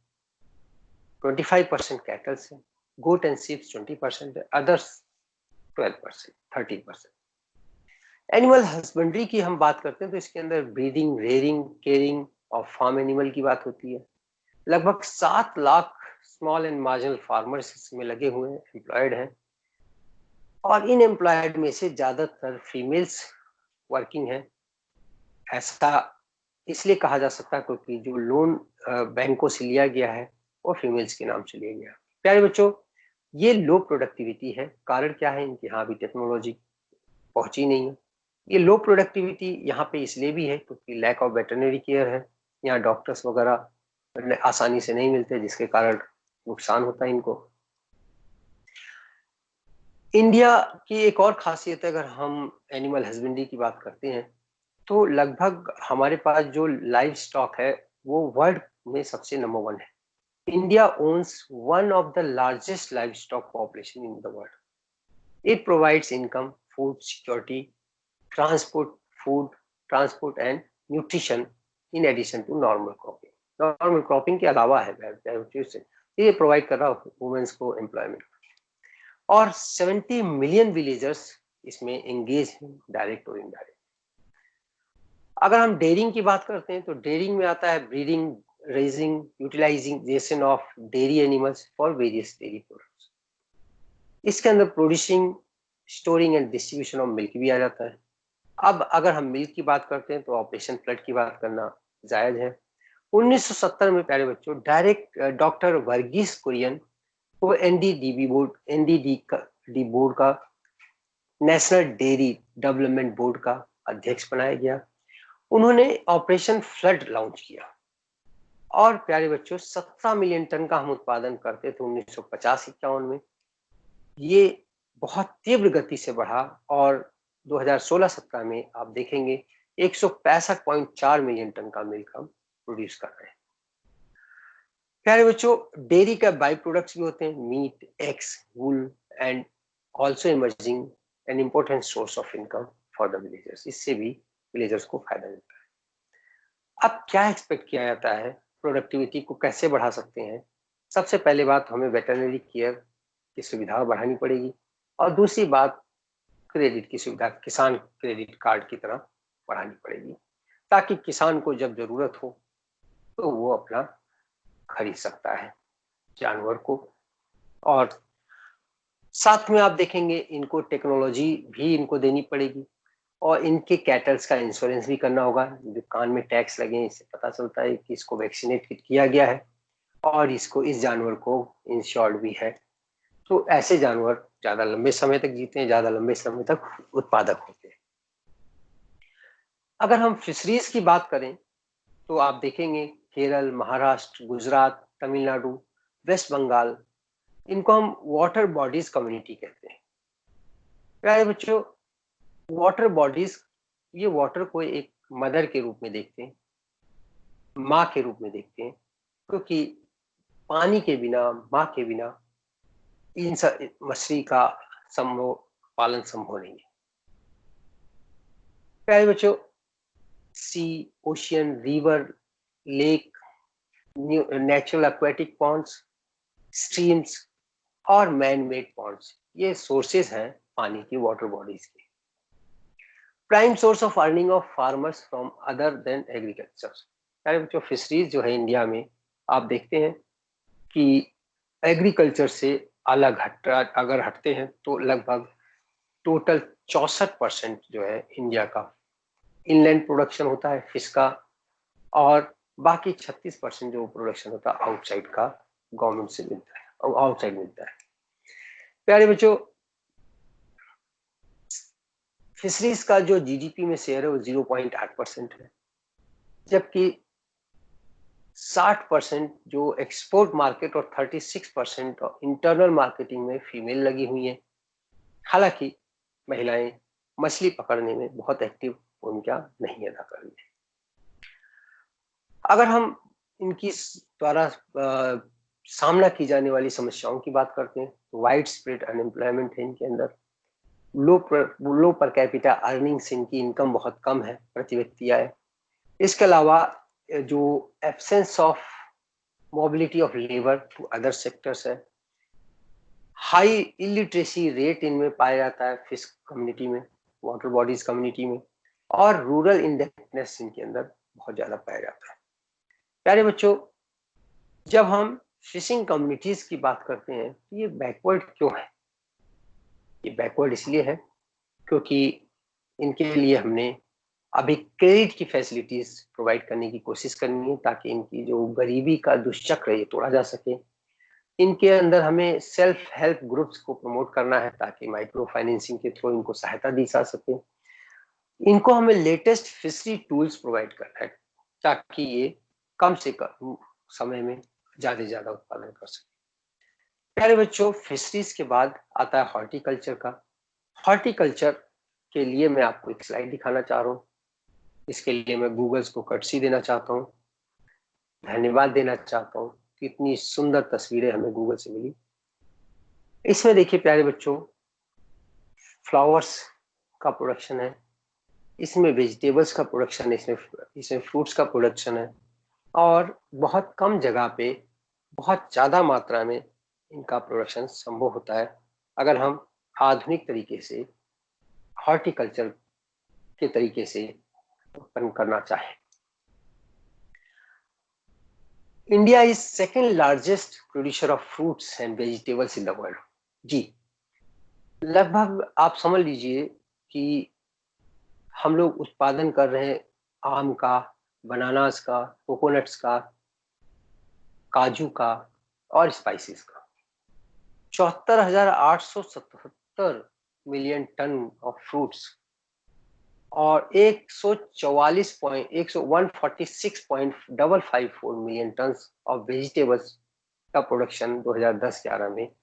25% कैटल्स है, गोट एंड शीप 20% है, अदर्स 12%, 13%। एनिमल हस्बेंड्री की हम बात करते हैं तो इसके अंदर ब्रीडिंग, रेयरिंग, केयरिंग और फार्म एनिमल की बात होती है। लगभग 7 lakh small and marginal farmers इसमें लगे हुए हैं, एम्प्लॉयड हैं, और इन एम्प्लॉयड में से ज्यादातर फीमेल्स वर्किंग हैं। ऐसा इसलिए कहा जा सकता है क्योंकि जो लोन बैंकों से लिया गया है वो फीमेल्स के नाम से लिया गया। प्यारे बच्चों, ये लो प्रोडक्टिविटी है। कारण क्या है? इनके यहाँ भी टेक्नोलॉजी पहुंची नहीं है। ये लो प्रोडक्टिविटी यहाँ पे इसलिए भी है क्योंकि लैक ऑफ वेटरनरी केयर है, यहाँ डॉक्टर्स वगैरह आसानी से नहीं मिलते, जिसके कारण नुकसान होता है इनको। इंडिया की एक और खासियत है, अगर हम एनिमल हस्बेंड्री की बात करते हैं तो लगभग हमारे पास जो लाइव स्टॉक है वो वर्ल्ड में सबसे नंबर 1 है। India owns one of the largest livestock population in the world. It provides income, food security, transport, food transport and nutrition in addition to normal cropping. Normal cropping के अलावा है ये provide कर रहा है women's को employment. और 70 million villagers इसमें एंगेज हैं, डायरेक्ट और इनडायरेक्ट। अगर हम डेयरिंग की बात करते हैं तो डेयरिंग में आता है breeding, raising, utilisation of dairy animals for various dairy products. इसके अंदर producing, storing and distribution of milk भी आ जाता है। अब अगर हम मिल्क की बात करते हैं तो ऑपरेशन फ्लड की बात करना जायज है। 1970 में प्यारे बच्चों डायरेक्ट डॉक्टर वर्गीस कुरियन को एनडीडी बोर्ड का, नेशनल डेयरी डेवलपमेंट बोर्ड का अध्यक्ष बनाया गया। उन्होंने ऑपरेशन फ्लड लॉन्च किया और प्यारे बच्चों 17 मिलियन टन का हम उत्पादन करते थे 1950-51 में। ये बहुत तीव्र गति से बढ़ा और 2016-17 में आप देखेंगे 165.4 मिलियन टन का मिल्क हम प्रोड्यूस कर रहे हैं। प्यारे बच्चों डेयरी का बाई प्रोडक्ट्स भी होते हैं, meat, eggs, wool and also emerging an important source of income for the villagers. इससे भी विलेजर्स को फायदा मिलता है। अब क्या एक्सपेक्ट किया जाता है, प्रोडक्टिविटी को कैसे बढ़ा सकते हैं? सबसे पहले बात, हमें वेटरनरी केयर की सुविधा बढ़ानी पड़ेगी और दूसरी बात क्रेडिट की सुविधा, किसान क्रेडिट कार्ड की तरह बढ़ानी पड़ेगी ताकि किसान को जब जरूरत हो तो वो अपना खरीद सकता है जानवर को। और साथ में आप देखेंगे इनको टेक्नोलॉजी भी इनको देनी पड़ेगी और इनके कैटल्स का इंश्योरेंस भी करना होगा। जो कान में टैक्स लगे इससे पता चलता है कि इसको वैक्सीनेट किया गया है और इसको, इस जानवर को इंश्योर्ड भी है। तो ऐसे जानवर ज्यादा लंबे समय तक जीते हैं, ज्यादा लंबे समय तक उत्पादक होते हैं। अगर हम फिशरीज की बात करें तो आप देखेंगे केरल, महाराष्ट्र, गुजरात, तमिलनाडु, वेस्ट बंगाल, इनको हम वाटर बॉडीज कम्युनिटी कहते हैं। प्यारे बच्चों वाटर बॉडीज, ये वाटर को एक मदर के रूप में देखते हैं, माँ के रूप में देखते हैं, क्योंकि पानी के बिना, माँ के बिना इन मछली का संभव पालन संभव नहीं है। प्यारे बच्चों sea, ocean, river, lake, natural aquatic ponds, streams और मैन मेड पॉन्ड्स, ये सोर्सेज हैं पानी की, वाटर बॉडीज के। Prime source of earning of farmers from other than agriculture. प्यारे बच्चों फिशरीज जो है इंडिया में आप देखते हैं कि एग्रीकल्चर से अलग अगर हटते हैं तो लगभग टोटल 64% जो है इंडिया का इनलैंड प्रोडक्शन होता है फिश का, और बाकी 36% जो प्रोडक्शन होता है आउटसाइड का, गवर्नमेंट से मिलता है और आउटसाइड मिलता है। प्यारे बच्चों फिशरीज का जो जीडीपी में शेयर है वो 0.8% है, जबकि 60% जो एक्सपोर्ट मार्केट और 36% इंटरनल मार्केटिंग में फीमेल लगी हुई हैं। हालांकि महिलाएं मछली पकड़ने में बहुत एक्टिव भूमिका नहीं अदा कर रही है। अगर हम इनकी द्वारा सामना की जाने वाली समस्याओं की बात करते हैं तो वाइड स्प्रेड अनएम्प्लॉयमेंट है इनके अंदर, लो पर कैपिटा अर्निंग्स, इनकी इनकम बहुत कम है प्रति व्यक्ति आय। इसके अलावा जो absence of mobility of labour to other sectors है, हाई इलिटरेसी रेट इनमें पाया जाता है फिश कम्युनिटी में, वाटर बॉडीज कम्युनिटी में, और रूरल इंडेक्टनेस इनके अंदर बहुत ज्यादा पाया जाता है। प्यारे बच्चों जब हम फिशिंग कम्युनिटीज की बात करते हैं तो ये बैकवर्ड क्यों है? ये बैकवर्ड इसलिए है क्योंकि इनके लिए हमने अभी क्रेडिट की फैसिलिटीज प्रोवाइड करने की कोशिश करनी है ताकि इनकी जो गरीबी का दुष्चक्र है ये तोड़ा जा सके। इनके अंदर हमें सेल्फ हेल्प ग्रुप्स को प्रमोट करना है ताकि माइक्रो फाइनेंसिंग के थ्रू इनको सहायता दी जा सके। इनको हमें लेटेस्ट फिशरी टूल्स प्रोवाइड करना है ताकि ये कम से कम समय में ज्यादा से ज्यादा उत्पादन कर सके। प्यारे बच्चों फिशरीज के बाद आता है हॉर्टिकल्चर का। हॉर्टिकल्चर के लिए मैं आपको एक स्लाइड दिखाना चाह रहा हूँ। इसके लिए मैं गूगल्स को कर्टसी देना चाहता हूँ, धन्यवाद देना चाहता हूँ। कितनी सुंदर तस्वीरें हमें गूगल से मिली। इसमें देखिए प्यारे बच्चों फ्लावर्स का प्रोडक्शन है, इसमें वेजिटेबल्स का प्रोडक्शन है, इसमें फ्रूट्स का प्रोडक्शन है, और बहुत कम जगह पे बहुत ज़्यादा मात्रा में इनका प्रोडक्शन संभव होता है अगर हम आधुनिक तरीके से हॉर्टिकल्चर के तरीके से उत्पन्न करना चाहें। India is second largest producer of fruits and vegetables in the world. जी, लगभग आप समझ लीजिए कि हम लोग उत्पादन कर रहे हैं आम का, बनानास का, कोकोनट्स का, काजू का और स्पाइसेस का। 74,877 मिलियन टन ऑफ फ्रूट्स और 146.554 मिलियन टन ऑफ वेजिटेबल्स का प्रोडक्शन 2010-11 में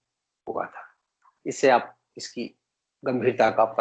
हुआ था। इससे आप इसकी गंभीरता का